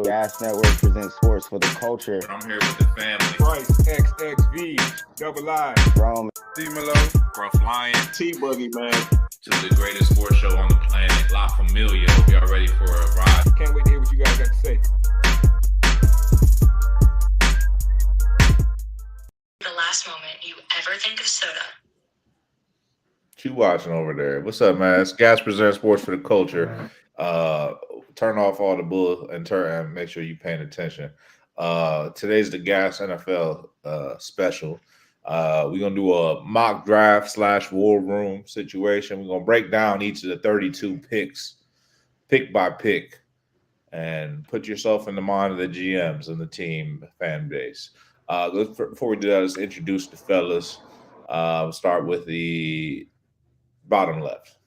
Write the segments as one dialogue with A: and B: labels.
A: Gas Network presents sports for the culture.
B: I'm here with the family.
C: Bryce, XXV, Double I.
A: Rome.
C: D-Melo.
B: Gruff Lion.
D: T-Boogie, man.
B: This is the greatest sports show on the planet. La Familia. Hope y'all ready for a ride.
C: Can't wait to hear what you guys got to say.
E: The last moment you ever think of soda.
F: What you watching over there? What's up, man? It's Gas Presents Sports for the Culture. Turn off all the bull and make sure you're paying attention. Today's the Gas NFL special. We're gonna do a mock draft / war room situation. We're gonna break down each of the 32 picks, pick by pick, and put yourself in the mind of the GMs and the team fan base. Before we do that, let's introduce the fellas. Start with the bottom left.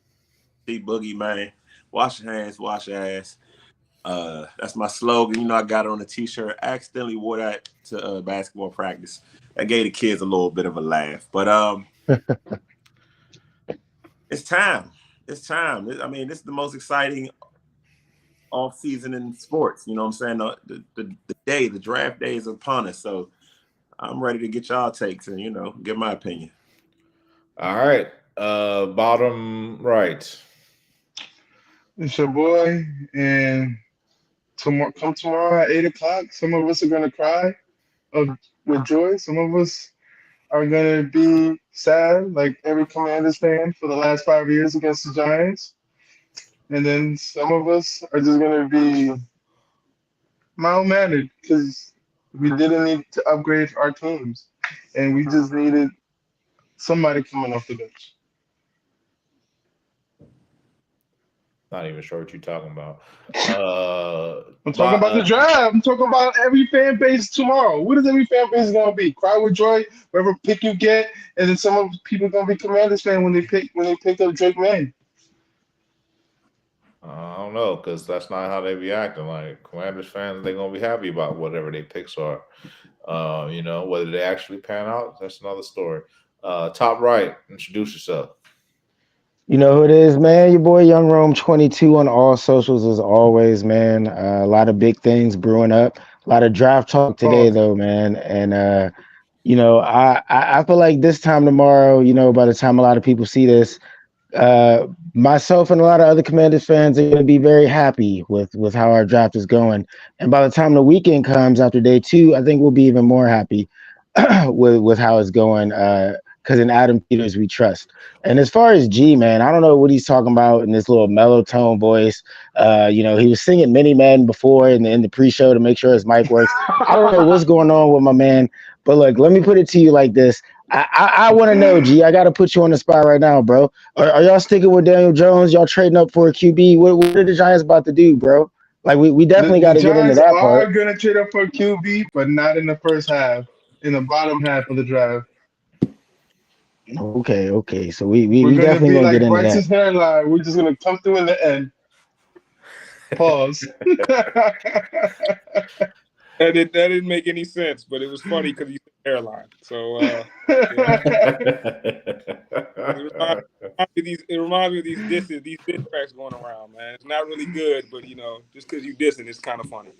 D: T-Boogie, man. Wash your hands, wash your ass. That's my slogan. You know, I got it on a T-shirt. I accidentally wore that to basketball practice. I gave the kids a little bit of a laugh. But it's time. It's time. I mean, this is the most exciting off season in sports. You know what I'm saying? The draft day is upon us. So I'm ready to get y'all takes and, you know, give my opinion.
F: All right. Bottom right.
G: It's your boy, and come tomorrow at 8 o'clock. Some of us are gonna cry with joy. Some of us are gonna be sad, like every Commanders fan for the last 5 years against the Giants. And then some of us are just gonna be mild-mannered because we didn't need to upgrade our teams, and we just needed somebody coming off the bench.
F: Not even sure what you're talking about.
G: I'm talking about the draft. I'm talking about every fan base tomorrow. What is every fan base going to be? Cry with joy, whatever pick you get, and then some of people going to be Commanders fan when they pick up Drake May.
F: I don't know, because that's not how they be acting. Like Commanders fans, they're gonna be happy about whatever their picks are. You know, whether they actually pan out, that's another story. Top right, introduce yourself.
A: You know who it is, man. Your boy Young Rome 22 on all socials as always, man. A lot of big things brewing up. A lot of draft talk today, though, man. And you know, I feel like this time tomorrow, you know, by the time a lot of people see this, myself and a lot of other Commanders fans are going to be very happy with how our draft is going. And by the time the weekend comes after day 2, I think we'll be even more happy with how it's going. Because in Adam Peters we trust. And as far as G, man, I don't know what he's talking about in this little mellow tone voice. You know, he was singing Mini Men before in the pre-show to make sure his mic works. I don't know what's going on with my man. But look, let me put it to you like this. I want to know, G. I got to put you on the spot right now, bro. Are y'all sticking with Daniel Jones? Y'all trading up for a QB? What are the Giants about to do, bro? Like, we definitely got to get into that part.
G: Giants are going to trade up for a QB, but not in the first half, in the bottom half of the draft.
A: Okay. So we
G: definitely
A: gonna get into
G: Bryce's
A: that.
G: hairline. We're just gonna come through in the end. Pause.
C: That didn't make any sense, but it was funny because you said hairline. So yeah. It reminds me of these disses, these diss tracks going around, man. It's not really good, but you know, just because you dissing, it's kind of funny.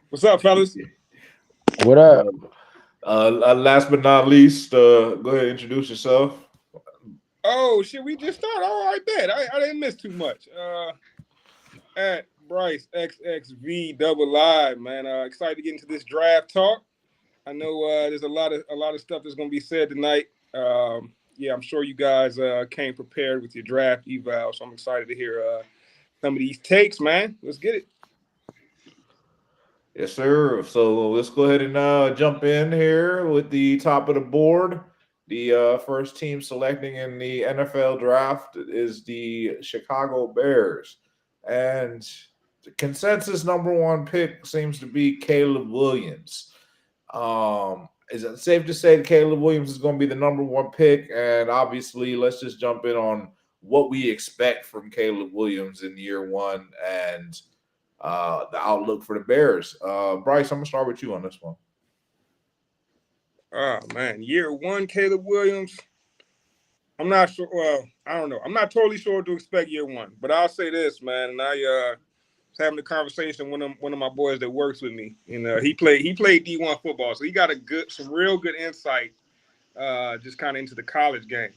C: What's up, fellas?
A: What up?
F: Last but not least, go ahead and introduce yourself.
C: Oh shit, we just started. All right, bet. I didn't miss too much. At Bryce XXV Double I, man. Excited to get into this draft talk. I know there's a lot of stuff that's gonna be said tonight. Yeah, I'm sure you guys came prepared with your draft eval, so I'm excited to hear some of these takes, man. Let's get it.
F: Yes, sir. So let's go ahead and jump in here with the top of the board. The first team selecting in the NFL draft is the Chicago Bears. And the consensus number 1 pick seems to be Caleb Williams. Is it safe to say that Caleb Williams is going to be the number 1 pick? And obviously, let's just jump in on what we expect from Caleb Williams in year 1 and the outlook for the Bears. Bryce, I'm going to start with you on this one.
C: Oh, man. Year 1, Caleb Williams. I'm not sure. Well, I don't know. I'm not totally sure what to expect year 1. But I'll say this, man. And I having a conversation with one of my boys that works with me, and he played D1 football, so he got some real good insight, just kind of into the college game.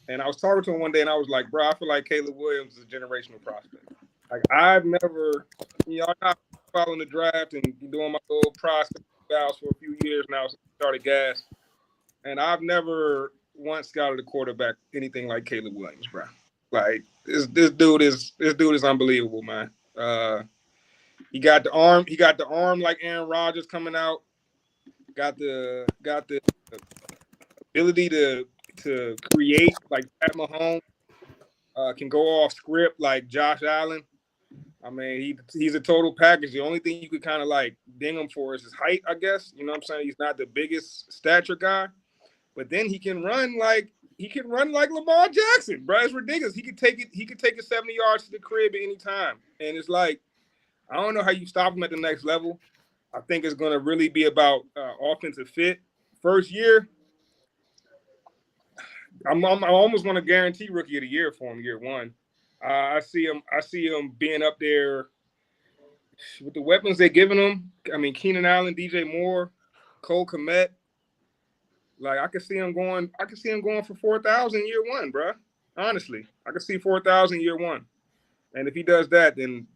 C: And I was talking to him one day, and I was like, bro, I feel like Caleb Williams is a generational prospect. Like, I've never, I'm not following the draft and doing my little prospect vows for a few years now since I started Gas, and I've never once scouted a quarterback anything like Caleb Williams, bro. Like, this dude is unbelievable, man. He got the arm like Aaron Rodgers coming out. Got the ability to create like Pat Mahomes. Can go off script like Josh Allen. I mean, he's a total package. The only thing you could kind of like ding him for is his height, I guess. You know what I'm saying? He's not the biggest stature guy, but then he can run like Lamar Jackson, bro. It's ridiculous. He could take it 70 yards to the crib at any time, and it's like, I don't know how you stop him at the next level. I think it's going to really be about offensive fit. First year, I almost want to guarantee rookie of the year for him year one. I see him being up there with the weapons they're giving him. I mean, Keenan Allen, DJ Moore, Cole Kmet. Like, I could see him going for 4,000 year one, bro. Honestly, I could see 4,000 year one. And if he does that, then,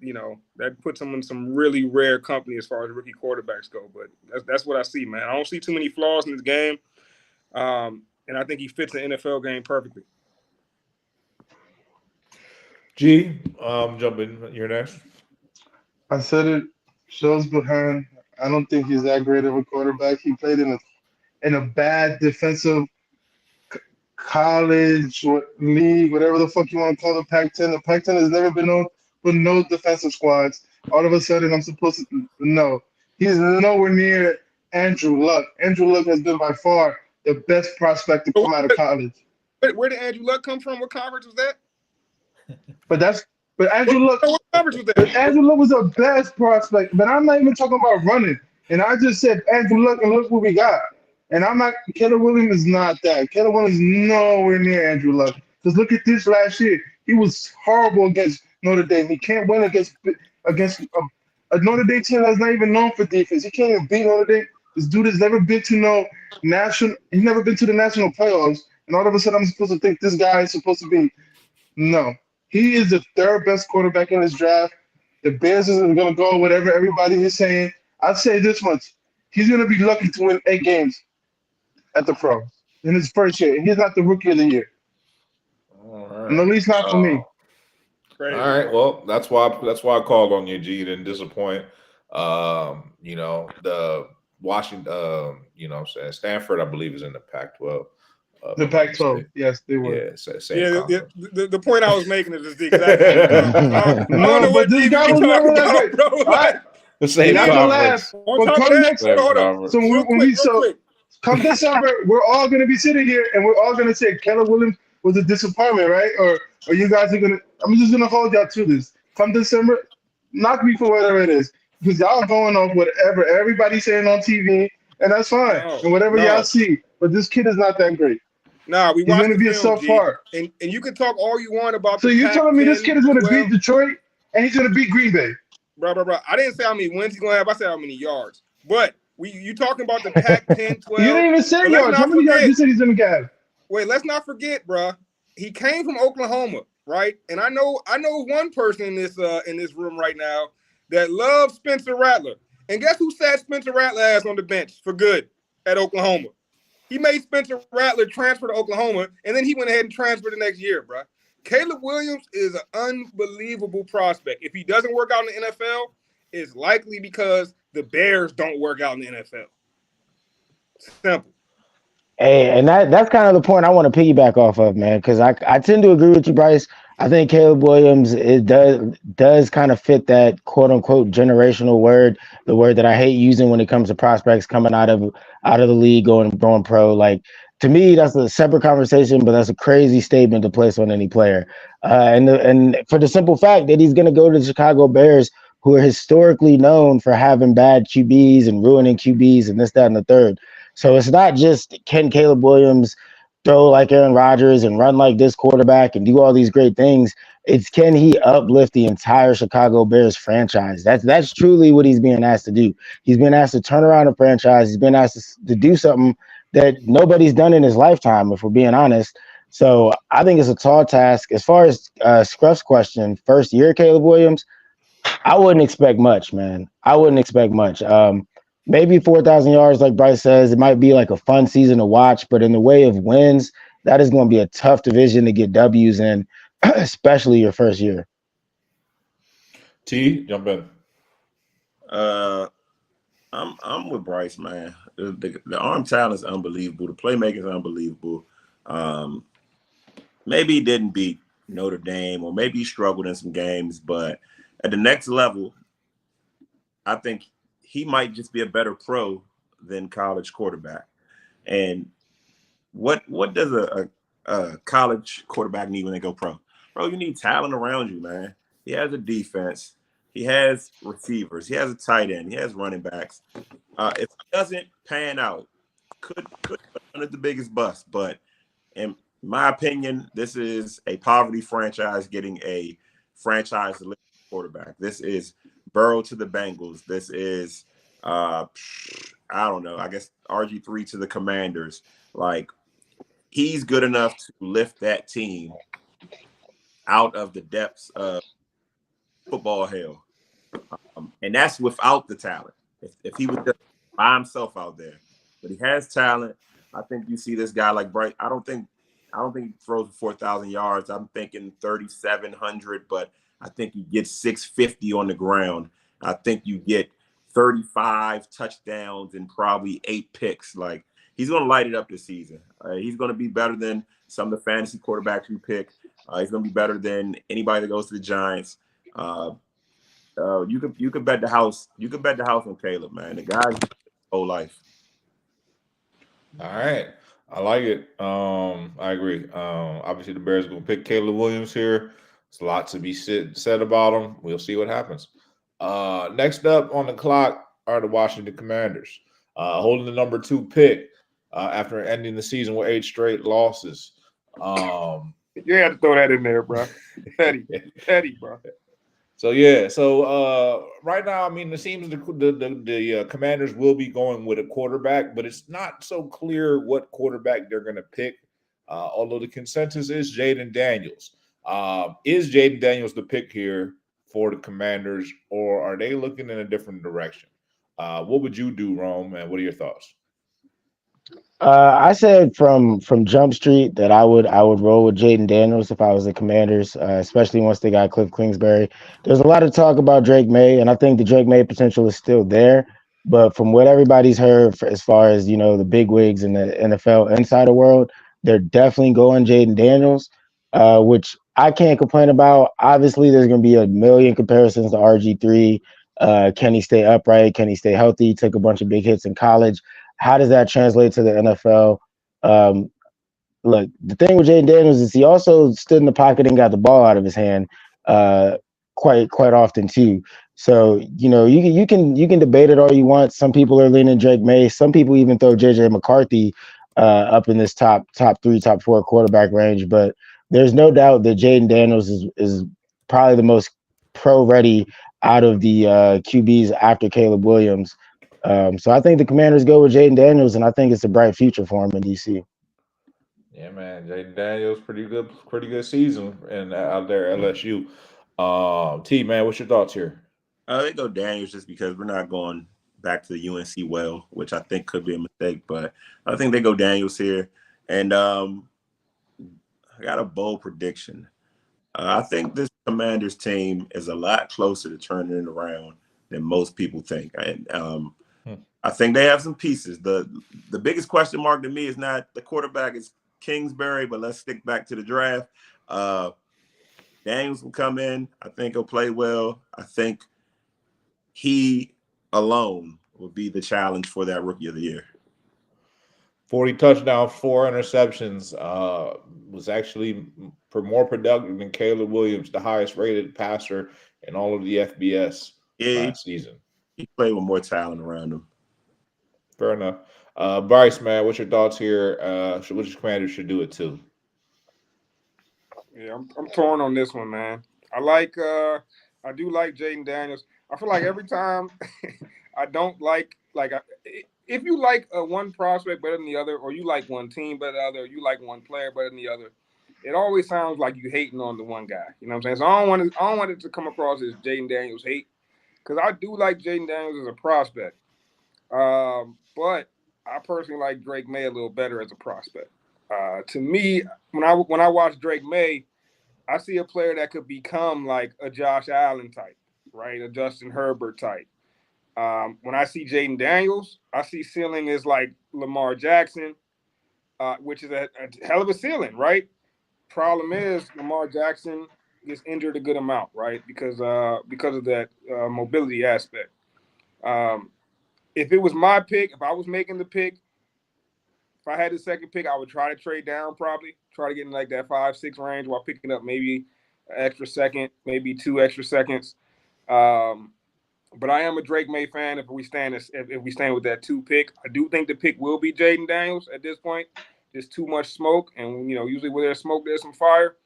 C: that puts him in some really rare company as far as rookie quarterbacks go. But that's what I see, man. I don't see too many flaws in his game. And I think he fits the NFL game perfectly.
F: G, jump in. You're next.
G: I said it. Shows behind. I don't think he's that great of a quarterback. He played in a bad defensive college league, whatever the fuck you want to call the Pac-10. The Pac-10 has never been known for no defensive squads. All of a sudden, I'm supposed to know. He's nowhere near Andrew Luck. Andrew Luck has been by far the best prospect to come out of college.
C: Where did Andrew Luck come from? What conference was that?
G: But Andrew Luck.
C: What conference was that?
G: Andrew Luck was the best prospect. But I'm not even talking about running. And I just said Andrew Luck, and look what we got. And I'm not. Caleb Williams is not that. Caleb Williams is nowhere near Andrew Luck. Because look at this last year. He was horrible against Notre Dame. He can't win against a Notre Dame team that's not even known for defense. He can't even beat Notre Dame. This dude has never been to he's never been to the national playoffs. And all of a sudden, I'm supposed to think this guy is supposed to be. No. He is the third best quarterback in this draft. The Bears is going to go whatever everybody is saying. I'd say this much. He's going to be lucky to win 8 games at the pros in his first year. And he's not the rookie of the year.
F: All right.
G: And at least not for me.
C: Great.
F: All right. Well, that's why I called on you, G. You didn't disappoint. The Washington, Stanford, I believe, is in the Pac-12.
G: The Pac-12, yes, they were.
F: Yeah,
C: the point I was making is the exact same. I don't know what
G: this
C: team
G: guy
C: you
G: was
C: talking
G: never
C: about, bro.
G: All right.
F: the same
G: You're not gonna
F: conference.
G: laugh.
C: On
G: But
C: top of
G: come
C: that,
G: next,
C: hold on.
G: so
C: Real quick.
G: come December, we're all gonna be sitting here and we're all gonna say Caleb Williams was a disappointment, right? Or you guys are gonna. I'm just gonna hold y'all to this. Come December, knock me for whatever it is, because y'all going off whatever everybody's saying on TV, and that's fine. And whatever y'all see, but this kid is not that great.
C: Nah, we
G: He's
C: watched
G: gonna
C: the
G: be a
C: film,
G: subpar.
C: and you can talk all you want about.
G: So you're telling me this kid is gonna beat Detroit and he's gonna beat Green Bay?
C: Bro. I didn't say how many wins he's gonna have. I said how many yards. But you talking about the Pac-10, 12.
G: You didn't even say yards. How many yards you said he's gonna get?
C: Wait, let's not forget, bro. He came from Oklahoma, right? And I know one person in this room right now that loves Spencer Rattler. And guess who sat Spencer Rattler ass on the bench for good at Oklahoma? He made Spencer Rattler transfer to Oklahoma, and then he went ahead and transferred the next year, bro. Caleb Williams is an unbelievable prospect. If he doesn't work out in the NFL, it's likely because the Bears don't work out in the NFL. Simple.
A: Hey, and that's kind of the point I want to piggyback off of, man, because I tend to agree with you, Bryce. I think Caleb Williams does kind of fit that quote unquote generational word, the word that I hate using when it comes to prospects coming out of the league going pro. Like, to me, that's a separate conversation, but that's a crazy statement to place on any player. And for the simple fact that he's going to go to the Chicago Bears, who are historically known for having bad QBs and ruining QBs and this, that, and the third. So it's not just can Caleb Williams throw like Aaron Rodgers and run like this quarterback and do all these great things. It's can he uplift the entire Chicago Bears franchise? That's truly what he's being asked to do. He's been asked to turn around a franchise. He's been asked to do something that nobody's done in his lifetime, if we're being honest. So I think it's a tall task. As far as Scruff's question, first year Caleb Williams, I wouldn't expect much, man. I wouldn't expect much. Maybe 4,000 yards, like Bryce says. It might be like a fun season to watch, but in the way of wins, that is going to be a tough division to get W's in, especially your first year.
F: T, jump in.
D: I'm with Bryce, man. The arm talent is unbelievable. The playmaking is unbelievable. Maybe he didn't beat Notre Dame, or maybe he struggled in some games, but at the next level, I think he might just be a better pro than college quarterback. And what does a college quarterback need when they go pro? Bro, you need talent around you, man. He has a defense. He has receivers. He has a tight end. He has running backs. If it doesn't pan out, could be one of the biggest busts. But in my opinion, this is a poverty franchise getting a franchise quarterback. This is Burrow to the Bengals. This is, I don't know, I guess RG3 to the Commanders. Like, he's good enough to lift that team out of the depths of football hell. And that's without the talent. If he was just by himself out there. But he has talent. I think you see this guy like Bryce. I don't think he throws 4,000 yards. I'm thinking 3,700, but I think you get 650 on the ground. I think you get 35 touchdowns and probably 8 picks. Like, he's going to light it up this season. He's going to be better than some of the fantasy quarterbacks you pick. He's going to be better than anybody that goes to the Giants. You could bet the house. You could bet the house on Caleb, man. The guy's whole life.
F: All right. I like it. I agree. Obviously, the Bears are going to pick Caleb Williams here. There's a lot to be said about him. We'll see what happens. Next up on the clock are the Washington Commanders, holding the number 2 pick after ending the season with 8 straight losses.
C: You had to throw that in there, bro. Petty, bro.
F: So yeah, right now, I mean, it seems the Commanders will be going with a quarterback, but it's not so clear what quarterback they're going to pick. Although the consensus is Jaden Daniels. Is Jaden Daniels the pick here for the Commanders, or are they looking in a different direction? What would you do, Rome, and what are your thoughts?
A: I said from Jump Street that I would roll with Jaden Daniels if I was the Commanders, especially once they got Cliff Kingsbury. There's a lot of talk about Drake May, and I think the Drake May potential is still there. But from what everybody's heard, as far as the bigwigs in the NFL insider world, they're definitely going Jaden Daniels, which I can't complain about. Obviously, there's going to be a million comparisons to RG3. Can he stay upright? Can he stay healthy? He took a bunch of big hits in college. How does that translate to the NFL? Look, the thing with Jaden Daniels is he also stood in the pocket and got the ball out of his hand quite often too. So you can debate it all you want. Some people are leaning Drake May. Some people even throw JJ McCarthy up in this top 3, top 4 quarterback range. But there's no doubt that Jaden Daniels is probably the most pro ready out of the QBs after Caleb Williams. So I think the Commanders go with Jaden Daniels, and I think it's a bright future for him in DC.
F: Yeah, man, Jaden Daniels, pretty good season, and out there at LSU. T, man, what's your thoughts here?
D: They go Daniels just because we're not going back to the UNC well, which I think could be a mistake, but I think they go Daniels here. And I got a bold prediction. I think this Commanders team is a lot closer to turning it around than most people think. And I think they have some pieces. The biggest question mark to me is not the quarterback, is Kingsbury, but let's stick back to the draft. Daniels will come in. I think he'll play well. I think he alone will be the challenge for that Rookie of the Year.
F: 40 touchdowns, 4 interceptions. Was actually more productive than Caleb Williams, the highest rated passer in all of the FBS last season.
D: He played with more talent around him.
F: Fair enough. Bryce, man, what's your thoughts here? Which Commanders should do it too?
C: Yeah, I'm torn on this one, man. I do like Jaden Daniels. I feel like every time I don't if you like one prospect better than the other, or you like one team better than the other, or you like one player better than the other, it always sounds like you hating on the one guy. You know what I'm saying? So I don't want it to come across as Jaden Daniels hate, because I do like Jaden Daniels as a prospect. But I personally like Drake May a little better as a prospect. To me, when I watch Drake May, I see a player that could become like a Josh Allen type, right? A Justin Herbert type. When I see Jaden Daniels, I see ceiling is like Lamar Jackson, which is a hell of a ceiling, right? Problem is Lamar Jackson gets injured a good amount, right? Because of that mobility aspect. Um, if it was my pick, if I was making the pick, if I had the second pick, I would try to trade down, probably try to get in like that 5-6 range while picking up maybe an extra second, maybe 2 extra seconds. Um, but I am a Drake May fan. If we stand with that 2 pick, I do think the pick will be Jaden Daniels at this point. There's too much smoke, and usually where there's smoke, there's some fire.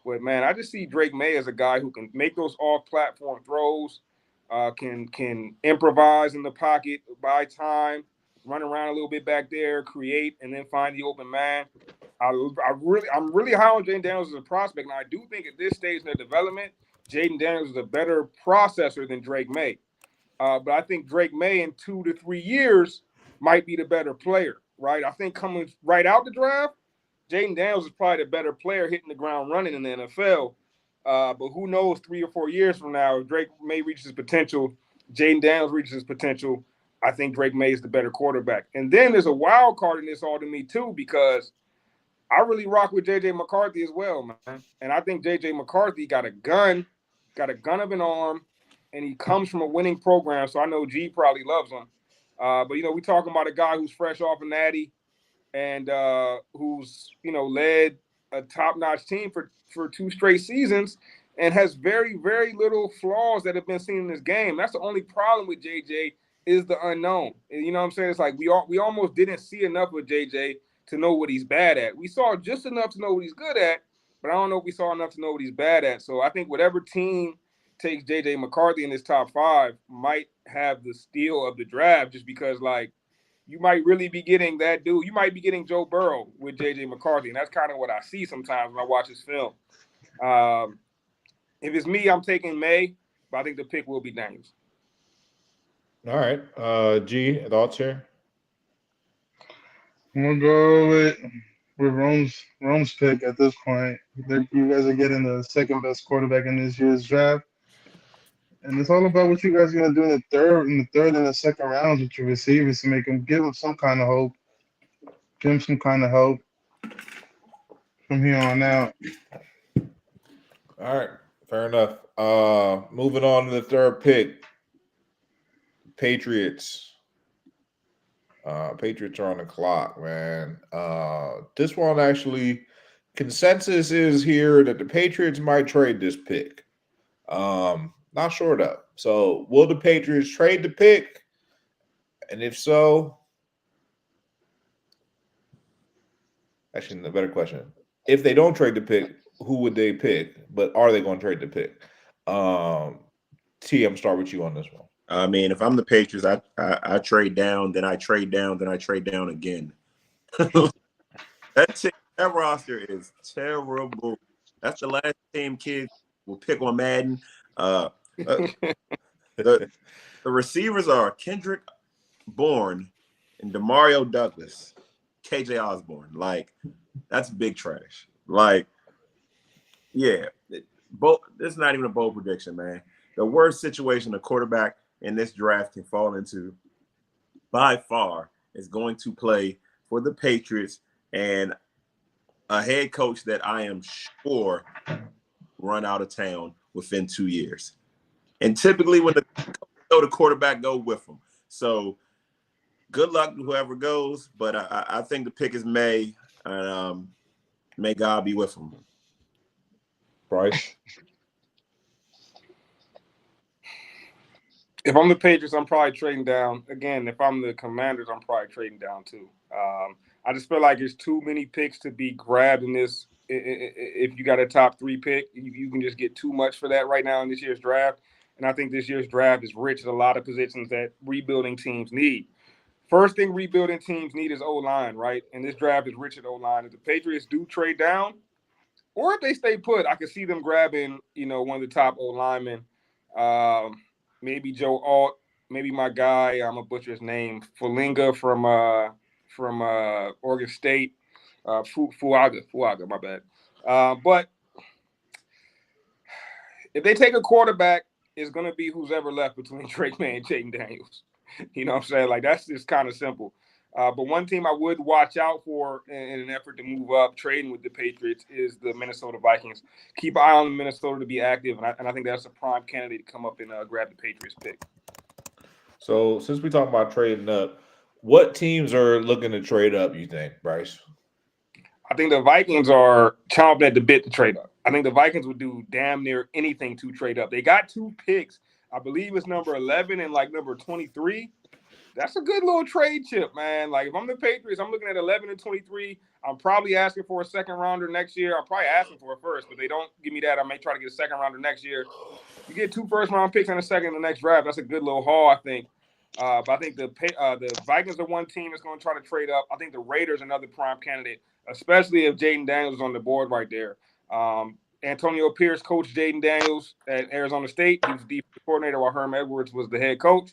C: But man, I just see Drake May as a guy who can make those off-platform throws, can improvise in the pocket, buy time, run around a little bit back there, create, and then find the open man. I'm really high on Jaden Daniels as a prospect, and I do think at this stage in their development, Jaden Daniels is a better processor than Drake May. But I think Drake May in 2 to 3 years might be the better player, right? I think coming right out the draft, Jaden Daniels is probably the better player hitting the ground running in the NFL. But who knows, 3 or 4 years from now, if Drake May reaches his potential, Jaden Daniels reaches his potential, I think Drake May is the better quarterback. And then there's a wild card in this all to me too, because I really rock with J.J. McCarthy as well, man. And I think J.J. McCarthy got a gun of an arm, and he comes from a winning program, so I know G probably loves him. But we're talking about a guy who's fresh off a natty and who's led a top-notch team for 2 straight seasons and has very, very little flaws that have been seen in this game. That's the only problem with JJ is the unknown. You know what I'm saying? It's like we almost didn't see enough of JJ to know what he's bad at. We saw just enough to know what he's good at, but I don't know if we saw enough to know what he's bad at. So I think whatever team takes JJ McCarthy in this top 5 might have the steal of the draft, just because you might really be getting that dude. You might be getting Joe Burrow with J.J. McCarthy, and that's kind of what I see sometimes when I watch his film. If it's me, I'm taking May, but I think the pick will be Daniels.
F: All right. G, thoughts here?
G: I'm gonna go with Rome's pick at this point. You guys are getting the second best quarterback in this year's draft. And it's all about what you guys are gonna do in the third and the second rounds with your receivers to give them some kind of hope. Give them some kind of hope from here on out.
F: All right, fair enough. Moving on to the third pick. Patriots. Patriots are on the clock, man. This one actually, consensus is here that the Patriots might trade this pick. Not sure though. So will the Patriots trade the pick? And if so, actually, the better question. If they don't trade the pick, who would they pick? But are they going to trade the pick? T, I'm start with you on this one.
D: I mean, if I'm the Patriots, I trade down, then I trade down, then I trade down again. That roster is terrible. That's the last team kids will pick on Madden. The receivers are Kendrick Bourne and Demario Douglas, KJ Osborne. That's big trash. Yeah, this is not even a bold prediction, man. The worst situation a quarterback in this draft can fall into, by far, is going to play for the Patriots and a head coach that I am sure run out of town within 2 years. And typically when the quarterback go with them. So good luck to whoever goes, but I think the pick is May, and may God be with them.
F: Bryce?
C: If I'm the Patriots, I'm probably trading down. Again, if I'm the Commanders, I'm probably trading down too. I just feel like there's too many picks to be grabbed in this if you got a top 3 pick, you can just get too much for that right now in this year's draft. And I think this year's draft is rich in a lot of positions that rebuilding teams need. First thing rebuilding teams need is O-line, right? And this draft is rich at O-line. If the Patriots do trade down, or if they stay put, I could see them grabbing, one of the top O-linemen. Maybe Joe Alt, maybe my guy, I'm gonna butcher his name, Fulinga from Oregon State. Fuaga, my bad. But if they take a quarterback, it's gonna be who's ever left between Drake May and Jayden Daniels. You know what I'm saying? Like, that's just kind of simple. But one team I would watch out for in an effort to move up, trading with the Patriots, is the Minnesota Vikings. Keep an eye on Minnesota to be active, and I think that's a prime candidate to come up and grab the Patriots pick.
F: So since we talk about trading up, what teams are looking to trade up, you think, Bryce?
C: I think the Vikings are chomping at the bit to trade up. I think the Vikings would do damn near anything to trade up. They got 2 picks. I believe it's number 11 and number 23. That's a good little trade chip, man. Like, if I'm the Patriots, I'm looking at 11 and 23. I'm probably asking for a second rounder next year. I'm probably asking for a first, but they don't give me that. I may try to get a second rounder next year. You get 2 first-round picks and a second in the next draft. That's a good little haul, I think. But I think the Vikings are one team that's going to try to trade up. I think the Raiders are another prime candidate, especially if Jayden Daniels is on the board right there. Antonio Pierce coached Jayden Daniels at Arizona State. He was the defensive coordinator while Herm Edwards was the head coach.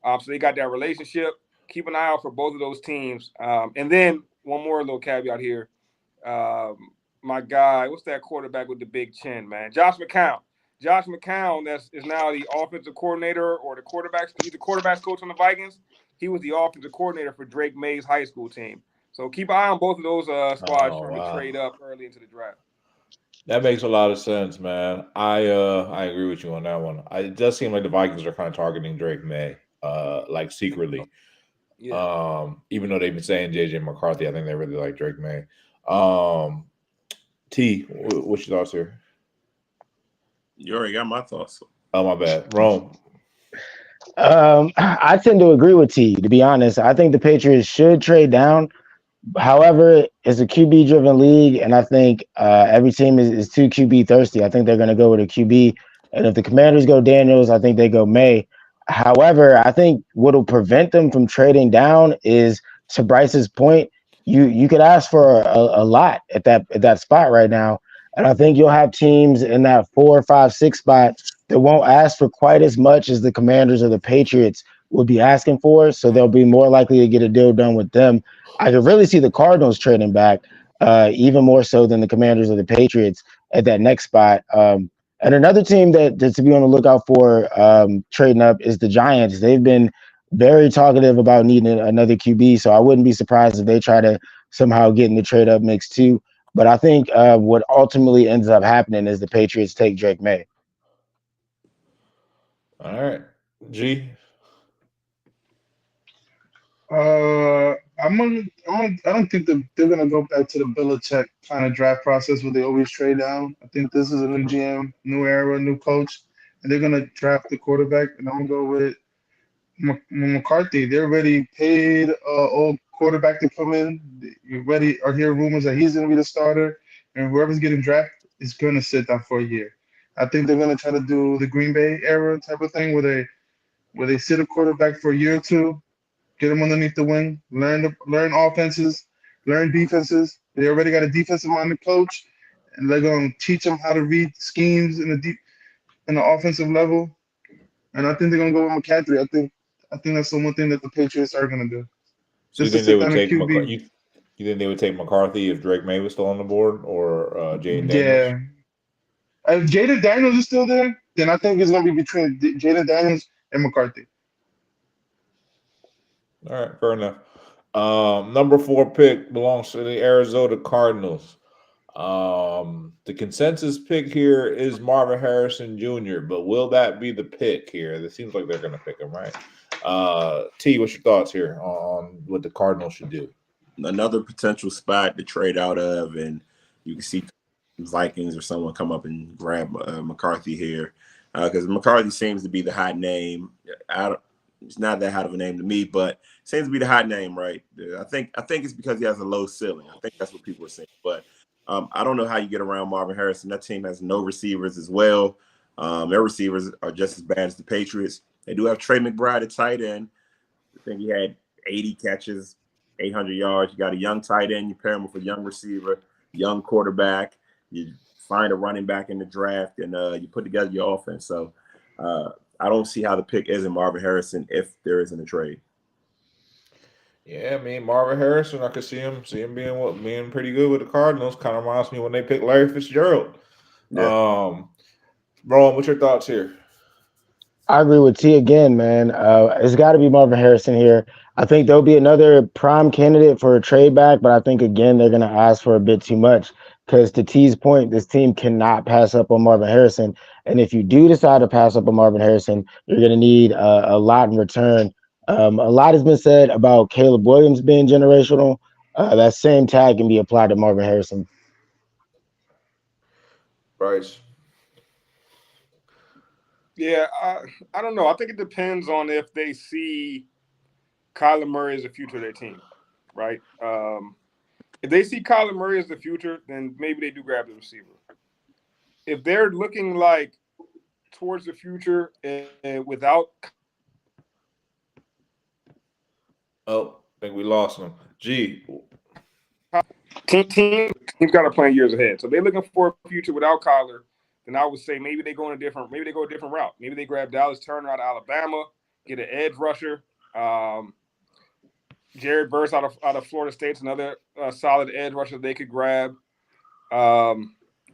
C: So they got that relationship. Keep an eye out for both of those teams. And then one more little caveat here. My guy, what's that quarterback with the big chin, man? Josh McCown. Josh McCown is now the offensive coordinator or he's the quarterbacks coach on the Vikings. He was the offensive coordinator for Drake May's high school team. So keep an eye on both of those squads trying to trade up early into the draft.
F: That makes a lot of sense, man. I agree with you on that one. It does seem like the Vikings are kind of targeting Drake May, secretly. Yeah. Even though they've been saying JJ McCarthy, I think they really like Drake May. T, what's your thoughts here?
D: You already got my thoughts.
F: Oh, my bad. Rome.
A: I tend to agree with T, to be honest. I think the Patriots should trade down. However, it's a QB-driven league, and I think every team is too QB thirsty. I think they're going to go with a QB. And if the Commanders go Daniels, I think they go May. However, I think what will prevent them from trading down is, to Bryce's point, you could ask for a lot at that spot right now. And I think you'll have teams in that 4, 5, 6 spot that won't ask for quite as much as the Commanders or the Patriots would be asking for. So they'll be more likely to get a deal done with them. I could really see the Cardinals trading back, even more so than the Commanders or the Patriots at that next spot. And another team that to be on the lookout for trading up is the Giants. They've been very talkative about needing another QB, so I wouldn't be surprised if they try to somehow get in the trade up mix too. But I think what ultimately ends up happening is the Patriots take Drake May.
F: All right, G.
G: I don't think they're gonna go back to the Belichick kind of draft process where they always trade down. I think this is a new GM, new era, new coach, and they're gonna draft the quarterback. And I'm gonna go with McCarthy. They already paid old quarterback to come in. You already are hearing rumors that he's gonna be the starter, and whoever's getting drafted is gonna sit down for a year. I think they're gonna try to do the Green Bay era type of thing where they sit a quarterback for a year or two. Get them underneath the wing, learn offenses, learn defenses. They already got a defensive-minded coach, and they're going to teach them how to read schemes in the offensive level. And I think they're going to go with McCaffrey. I think that's the one thing that the Patriots are going to do.
F: So you think they would take McCarthy? You think they would take McCarthy if Drake May was still on the board, or Jayden Daniels?
G: Yeah. If Jayden Daniels is still there, then I think it's going to be between Jayden Daniels and McCarthy.
F: All right, fair enough. Number 4 pick belongs to the Arizona Cardinals. The consensus pick here is Marvin Harrison Jr., but will that be the pick here? It seems like they're going to pick him, right? T, what's your thoughts here on what the Cardinals should do?
D: Another potential spot to trade out of, and you can see Vikings or someone come up and grab McCarthy here, because McCarthy seems to be the hot name. It's not that hot of a name to me, but seems to be the hot name, right? I think it's because he has a low ceiling. I think that's what people are saying. But I don't know how you get around Marvin Harrison. That team has no receivers as well. Their receivers are just as bad as the Patriots. They do have Trey McBride at tight end. I think he had 80 catches, 800 yards. You got a young tight end. You pair him with a young receiver, young quarterback. You find a running back in the draft, and you put together your offense. So I don't see how the pick isn't Marvin Harrison if there isn't a trade.
F: Yeah, I mean Marvin Harrison, I could see him being pretty good with the Cardinals. Kind of reminds me when they picked Larry Fitzgerald.
D: Yeah.
F: Ron, what's your thoughts here?
A: I agree with T again, man. It's got to be Marvin Harrison here. I think there'll be another prime candidate for a trade back, but I think again they're going to ask for a bit too much because to T's point, this team cannot pass up on Marvin Harrison. And if you do decide to pass up on Marvin Harrison, you're going to need a lot in return. A lot has been said about Caleb Williams being generational. That same tag can be applied to Marvin Harrison.
F: Bryce.
C: Yeah, I don't know. I think it depends on if they see Kyler Murray as the future of their team, right? If they see Kyler Murray as the future, then maybe they do grab the receiver. If they're looking like towards the future and without,
F: I think we lost him. Team's
C: got to plan years ahead. So if they're looking for a future without Kyler, then I would say maybe they go a different route. Maybe they grab Dallas Turner out of Alabama, get an edge rusher. Jared Verse out of Florida State's another solid edge rusher they could grab. And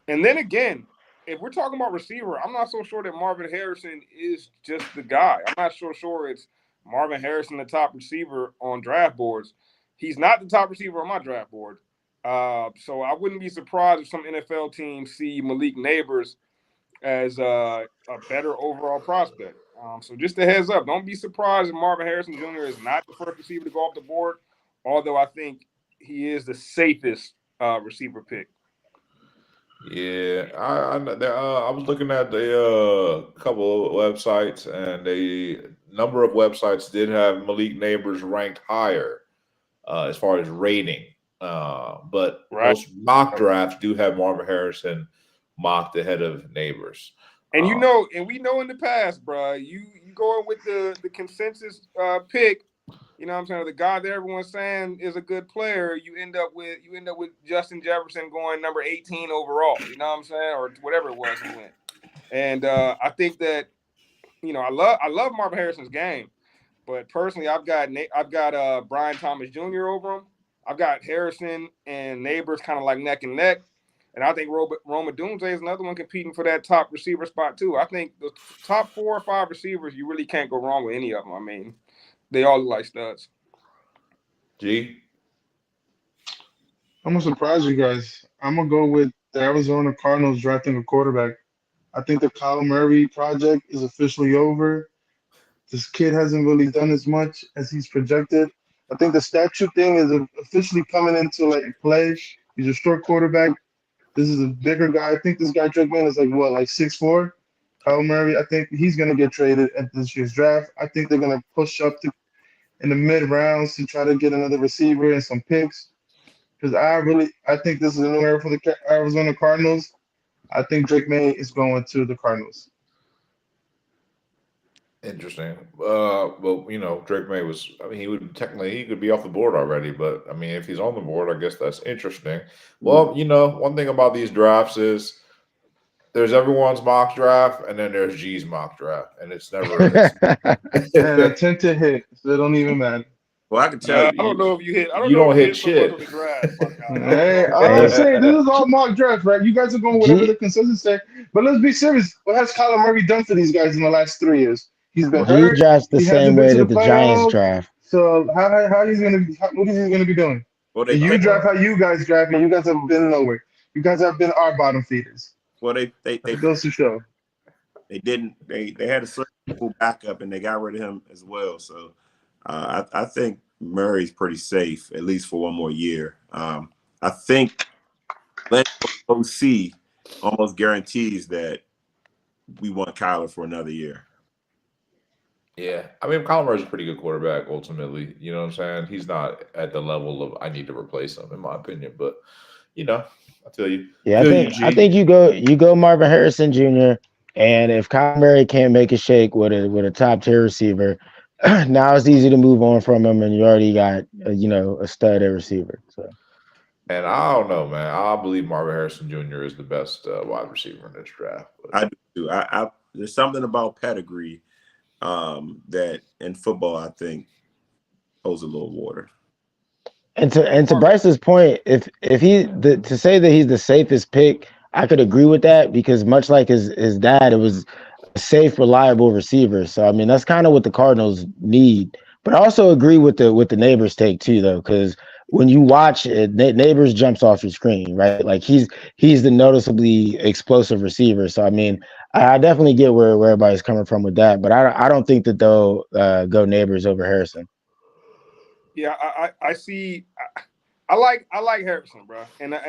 C: then again, if we're talking about receiver, I'm not so sure that Marvin Harrison is just the guy. I'm not so sure it's Marvin Harrison, the top receiver on draft boards. He's not the top receiver on my draft board. So I wouldn't be surprised if some NFL teams see Malik Neighbors as a better overall prospect. So just a heads up, don't be surprised if Marvin Harrison Jr. is not the first receiver to go off the board, although I think he is the safest receiver pick.
F: Yeah, I was looking at the couple of websites, and a number of websites did have Malik Neighbors ranked higher as far as rating. But most mock drafts do have Marvin Harrison mocked ahead of Neighbors.
C: And we know in the past, bro, you going with the consensus pick, you know what I'm saying, the guy that everyone's saying is a good player, you end up with Justin Jefferson going number 18 overall, you know what I'm saying, or whatever it was he went. And I think that, I love Marvin Harrison's game, but personally I've got Brian Thomas Jr. over him. I've got Harrison and Neighbors kind of like neck and neck. And I think Roma Dunze is another one competing for that top receiver spot too. I think the top 4 or 5 receivers, you really can't go wrong with any of them. I mean, they all look like studs.
F: G?
G: I'm going to surprise you guys. I'm going to go with the Arizona Cardinals drafting a quarterback. I think the Kyler Murray project is officially over. This kid hasn't really done as much as he's projected. I think the statue thing is officially coming into play. He's a short quarterback. This is a bigger guy. I think this guy Drake May is like 6'4". Kyler Murray, I think he's gonna get traded at this year's draft. I think they're gonna push up in the mid rounds to try to get another receiver and some picks. Because I think this is a new era for the Arizona Cardinals. I think Drake May is going to the Cardinals.
F: Interesting. Well, Drake May he could be off the board already, but I mean, if he's on the board, I guess that's interesting. Well, one thing about these drafts is there's everyone's mock draft, and then there's G's mock draft, and it's never.
G: And I tend to hit, so it don't even matter.
D: Well, I can tell you.
C: I don't know if you hit. I don't
F: you
C: know
F: don't
C: if
F: hit shit.
C: The draft,
G: hey, I'm saying this is all mock draft, right? You guys are going whatever the consensus say, but let's be serious. What has Kyler Murray done for these guys in the last 3 years? He's been hurt.
A: He drafts the same way that the Giants draft.
G: So what is he gonna be doing? Well, you draft how you guys draft, and you guys have been nowhere. You guys have been our bottom feeders.
D: Well, they
G: goes to show.
D: They didn't. They had a certain backup, and they got rid of him as well. So I think Murray's pretty safe, at least for one more year. I think letting OC almost guarantees that we want Kyler for another year.
F: Yeah, I mean, Kyler Murray's a pretty good quarterback. Ultimately, you know what I'm saying. He's not at the level of I need to replace him, in my opinion. But I feel you.
A: Yeah,
F: Feel you,
A: I
F: G.
A: think you go Marvin Harrison Jr. and if Kyle Murray can't make a shake with a top tier receiver, now it's easy to move on from him, and you already got a stud at receiver. So
F: And I don't know, man. I believe Marvin Harrison Jr. is the best wide receiver in this draft. But
D: I do too. There's something about pedigree that in football I think holds a little water.
A: And to Bryce's point, if to say that he's the safest pick, I could agree with that because much like his dad, it was a safe, reliable receiver. So I mean that's kind of what the Cardinals need. But I also agree with the Neighbors take too, though, because when you watch it, Neighbors jumps off your screen, right? Like he's the noticeably explosive receiver. So I mean, I definitely get where everybody's coming from with that, but I don't think that they'll go Neighbors over Harrison.
C: Yeah, I see. I like Harrison, bro, and I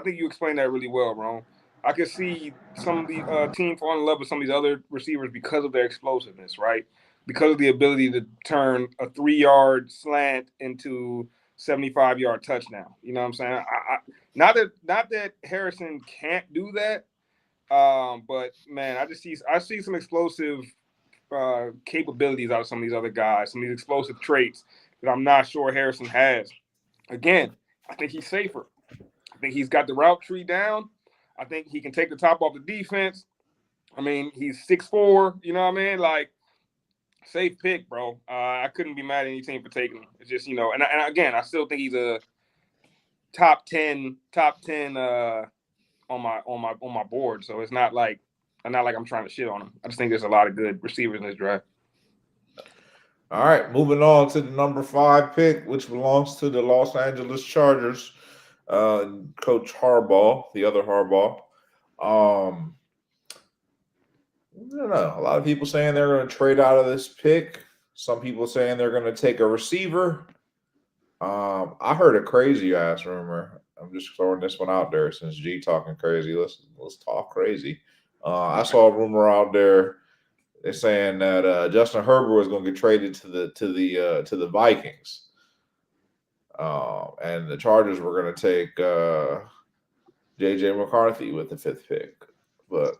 C: think you explained that really well, Ron. I can see some of the team falling in love with some of these other receivers because of their explosiveness, right? Because of the ability to turn a 3-yard slant into 75-yard touchdown. You know what I'm saying? Not that Harrison can't do that, but man, I see some explosive capabilities out of some of these other guys, some of these explosive traits that I'm not sure Harrison has. Again, I think he's safer. I think he's got the route tree down. I think he can take the top off the defense. I mean, he's 6'4", you know what I mean? Like, safe pick, bro. I couldn't be mad at any team for taking him. It's just, and again, I still think he's a top 10 on my board. So it's not like I'm trying to shit on him. I just think there's a lot of good receivers in this draft.
F: all right, moving on to the number 5 pick, which belongs to the Los Angeles Chargers. Coach Harbaugh, the other Harbaugh. I don't know. A lot of people saying they're going to trade out of this pick. Some people saying they're going to take a receiver. I heard a crazy ass rumor. I'm just throwing this one out there since G talking crazy. Let's talk crazy. I saw a rumor out there. They're saying that Justin Herbert was going to get traded to the Vikings, and the Chargers were going to take J.J. McCarthy with the 5th pick. But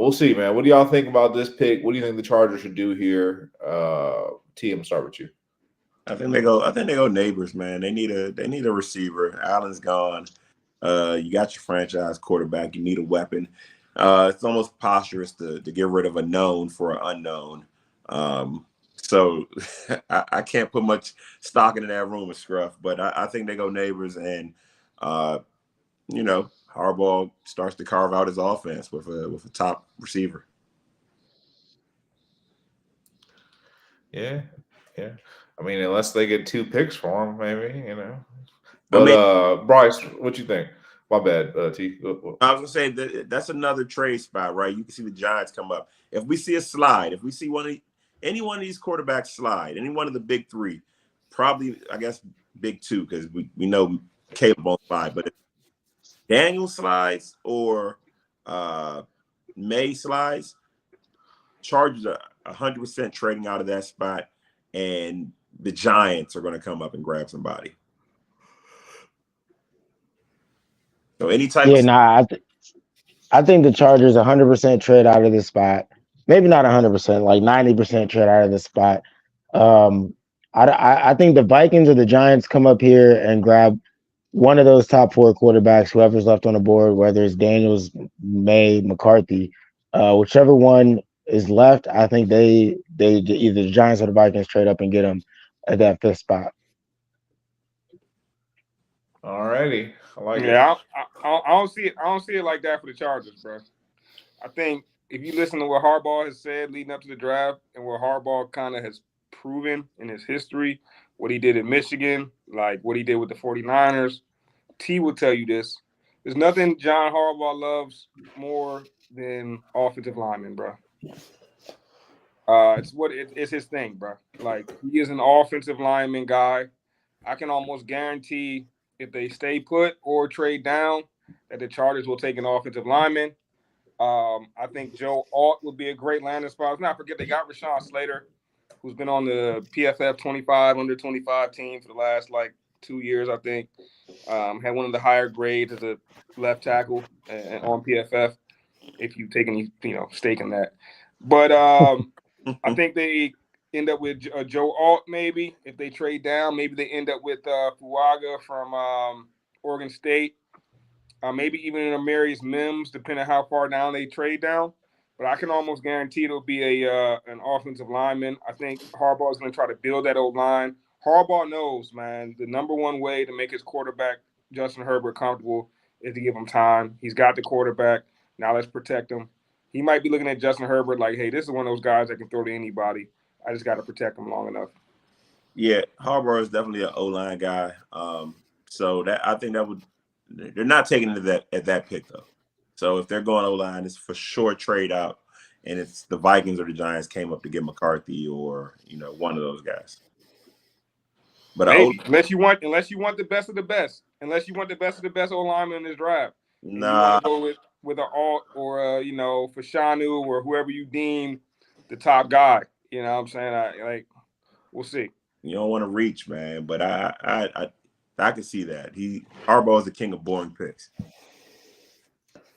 F: we'll see, man. What do y'all think about this pick? What do you think the Chargers should do here? T, I'm gonna start with you.
D: I think they go Neighbors, man. They need a receiver. Allen's gone. You got your franchise quarterback. You need a weapon. It's almost preposterous to get rid of a known for an unknown. So I can't put much stock into that rumor, Scruff. But I think they go Neighbors, and Harbaugh starts to carve out his offense with a top receiver.
F: Yeah. I mean, unless they get 2 picks for him, maybe, But Bryce, what you think? My bad, T.
D: I was gonna say that's another trade spot, right? You can see the Giants come up. If we see a slide, if we see any one of these quarterbacks slide, any one of the big 3, probably I guess big 2 because we know Caleb won't slide, but if Daniel slides or May slides, Chargers are 100% trading out of that spot, and the Giants are going to come up and grab somebody. So any type of
A: I think the Chargers 100% trade out of this spot. Maybe not 100%, like 90% trade out of this spot. I think the Vikings or the Giants come up here and grab one of those top 4 quarterbacks, whoever's left on the board, whether it's Daniels, May, McCarthy, whichever one is left. I think they either the Giants or the Vikings trade up and get them at that 5th spot.
F: All righty. I like it.
C: Yeah, I don't see it like that for the Chargers, bro. I think if you listen to what Harbaugh has said leading up to the draft and what Harbaugh kind of has proven in his history, what he did in Michigan, like what he did with the 49ers, T will tell you this. There's nothing John Harbaugh loves more than offensive linemen, bro. It's his thing, bro. Like, he is an offensive lineman guy. I can almost guarantee if they stay put or trade down that the Chargers will take an offensive lineman. I think Joe Alt would be a great landing spot. Let's not forget they got Rashawn Slater, who's been on the PFF 25 under 25 team for the last 2 years, I think. Had one of the higher grades as a left tackle and on PFF. If you take any, stake in that, but I think they end up with Joe Alt maybe if they trade down. Maybe they end up with Fuaga from Oregon State. Maybe even in Amarius Mims, depending on how far down they trade down. But I can almost guarantee it'll be an offensive lineman. I think Harbaugh is going to try to build that old line. Harbaugh knows, man, the number one way to make his quarterback, Justin Herbert, comfortable is to give him time. He's got the quarterback. Now let's protect him. He might be looking at Justin Herbert like, hey, this is one of those guys that can throw to anybody. I just got to protect him long enough.
D: Yeah, Harbaugh is definitely an O-line guy. So that I think that would – they're not taking it at that pick, though. So if they're going O-line, it's for sure trade out, and it's the Vikings or the Giants came up to get McCarthy or, one of those guys. But
C: maybe, unless you want the best of the best. Unless you want the best of the best O-lineman in this draft.
D: Nah.
C: You want to go with an Alt or Fashanu or whoever you deem the top guy. You know what I'm saying? We'll see.
D: You don't want to reach, man, but I can see that. Harbaugh is the king of boring picks.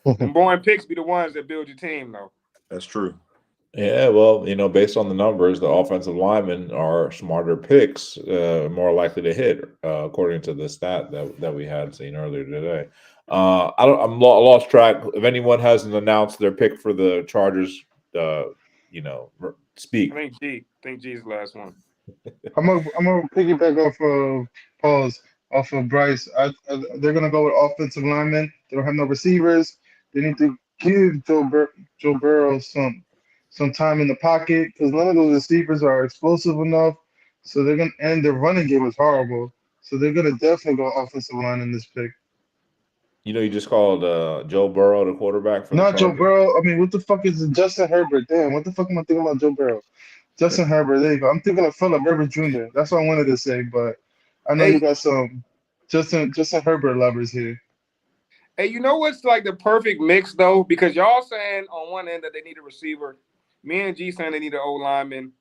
C: And boring picks be the ones that build your team, though.
D: That's true.
F: Yeah, well, based on the numbers, the offensive linemen are smarter picks, more likely to hit, according to the stat that we had seen earlier today. I'm lost track. If anyone hasn't announced their pick for the Chargers, speak.
C: I think G's the last one.
G: I'm gonna piggyback off of Bryce. They're gonna go with offensive linemen. They don't have no receivers. They need to give Joe Burrow some time in the pocket because none of those receivers are explosive enough. So they're gonna and their running game is horrible. So they're gonna definitely go offensive line in this pick.
F: You just called Joe Burrow the quarterback for
G: Not Joe Burrow. I mean, what the fuck is it? Justin Herbert? Damn, what the fuck am I thinking about Joe Burrow? Justin Herbert. There you go. I'm thinking of Philip Rivers Jr. That's what I wanted to say, but I know you got some Justin Herbert lovers here.
C: Hey, you know what's like the perfect mix though? Because y'all saying on one end that they need a receiver, me and G saying they need an O lineman,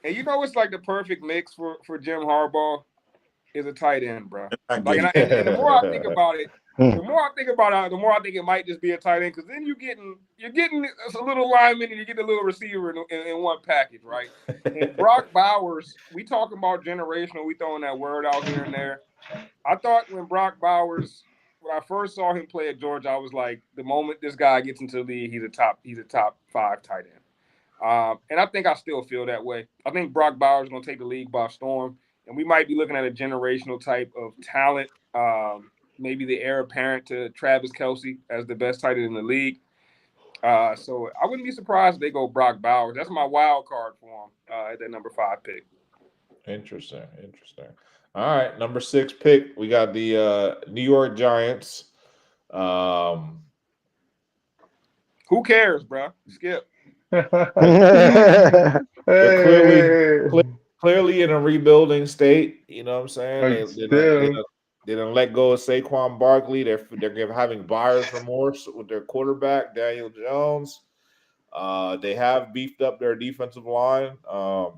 C: and you know what's like the perfect mix for Jim Harbaugh is a tight end, bro. And the more I think about it, the more I think it might just be a tight end because then you're getting a little lineman and you get a little receiver in one package, right? And Brock Bowers, we talking about generational, we throwing that word out here and there. I thought when Brock Bowers, when I first saw him play at Georgia, I was like, the moment this guy gets into the league, he's a top 5 tight end. And I think I still feel that way. I think Brock Bowers is going to take the league by storm, and we might be looking at a generational type of talent. Maybe the heir apparent to Travis Kelce as the best tight end in the league. So I wouldn't be surprised if they go Brock Bowers. That's my wild card for him at that number 5 pick.
F: Interesting. All right, number 6 pick. We got the New York Giants.
C: Who cares, bro? Skip.
F: They're clearly in a rebuilding state. You know what I'm saying? They didn't let go of Saquon Barkley. They're having buyer's remorse with their quarterback, Daniel Jones. They have beefed up their defensive line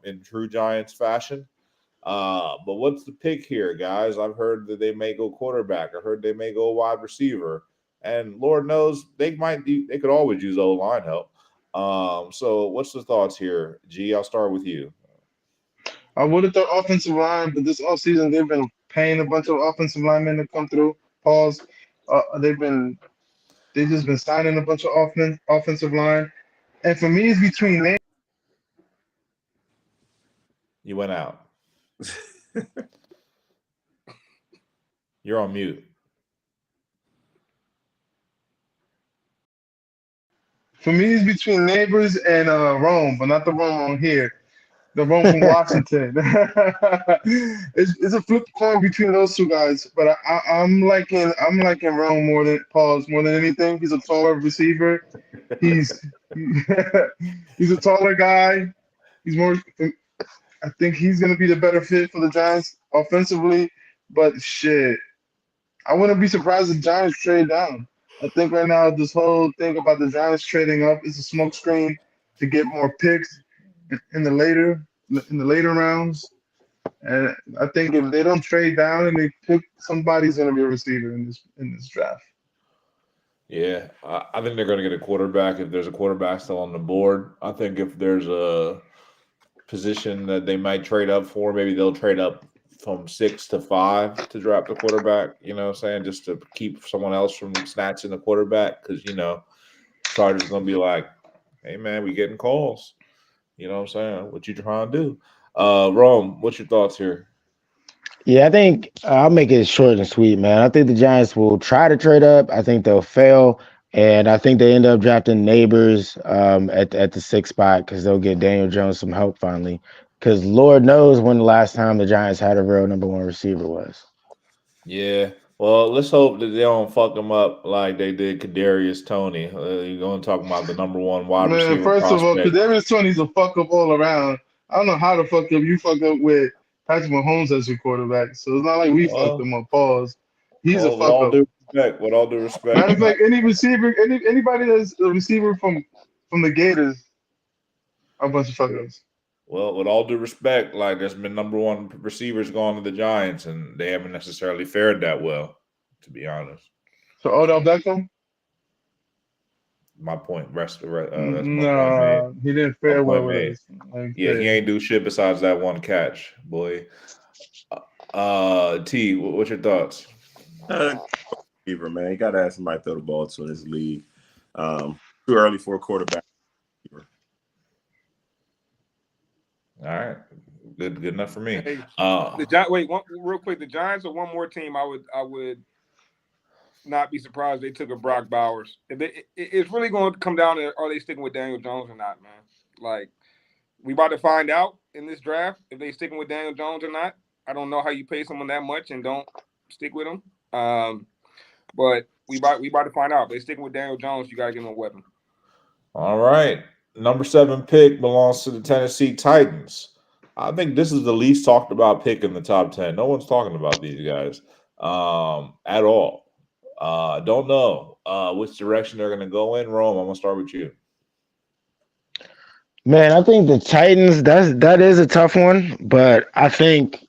F: in true Giants fashion. But what's the pick here, guys? I've heard that they may go quarterback. I heard they may go wide receiver. And Lord knows they could always use O-line help. So what's the thoughts here? G, I'll start with you.
G: I would have thought offensive line, but this offseason they've been paying a bunch of offensive linemen to come through. Pause. They've just been signing a bunch of offensive line. And for me, it's between
F: You went out. You're on mute.
G: For me, it's between Neighbors and Rome, but not the Rome on here. The Rome from Washington. It's a flip coin between those two guys, but I'm liking Rome more than anything. He's a taller receiver. He's a taller guy. He's more. I think he's gonna be the better fit for the Giants offensively. But shit, I wouldn't be surprised if the Giants trade down. I think right now this whole thing about the Giants trading up is a smokescreen to get more picks in the later rounds, And I think if they don't trade down and they pick, somebody's going to be a receiver in this draft.
F: Yeah, I think they're going to get a quarterback if there's a quarterback still on the board. I think if there's a position that they might trade up for, maybe they'll trade up from 6 to 5 to draft the quarterback, you know what I'm saying, just to keep someone else from snatching the quarterback because, you know, Chargers going to be like, hey, man, we getting calls. You know what I'm saying? What you trying to do? Rome, what's your thoughts here?
A: Yeah, I think I'll make it short and sweet, man. I think the Giants will try to trade up. I think they'll fail, and I think they end up drafting Neighbors at the 6th spot because they'll get Daniel Jones some help finally. Because Lord knows when the last time the Giants had a real number 1 receiver was.
F: Yeah. Well, let's hope that they don't fuck them up like they did Kadarius Toney. You're going to talk about the number 1 wide
G: Man,
F: receiver
G: first of all,
F: prospect.
G: Kadarius Toney's a fuck up all around. I don't know how the fuck up you fuck up with Patrick Mahomes as your quarterback. So it's not like we fucked him up. Pause. He's a
F: With
G: fuck
F: all
G: up.
F: due respect, with all due respect.
G: Matter of fact, any receiver, anybody that's a receiver from the Gators, are a bunch of fuck ups.
F: Well, with all due respect, like there's been number 1 receivers going to the Giants, and they haven't necessarily fared that well, to be honest.
G: So Odell Beckham?
F: My point. That's my point made.
G: No, he didn't fare well with us.
F: Yeah, he ain't do shit besides that 1 catch, boy. T, what's your thoughts?
D: Receiver, man, you got to have somebody throw the ball to in this league. Too early for a quarterback.
F: All right, good enough for me.
C: Hey, real quick. The Giants are one more team. I would not be surprised if they took a Brock Bowers. It's really going to come down to are they sticking with Daniel Jones or not, man. Like we about to find out in this draft if they sticking with Daniel Jones or not. I don't know how you pay someone that much and don't stick with him. But we about to find out. If they sticking with Daniel Jones, you got to give him a weapon.
F: All right. Number 7 pick belongs to the Tennessee Titans. I think this is the least talked about pick in the top 10. No one's talking about these guys at all. Don't know which direction they're going to go in. Rome, I'm going to start with you.
A: Man, I think the Titans, that is a tough one, but I think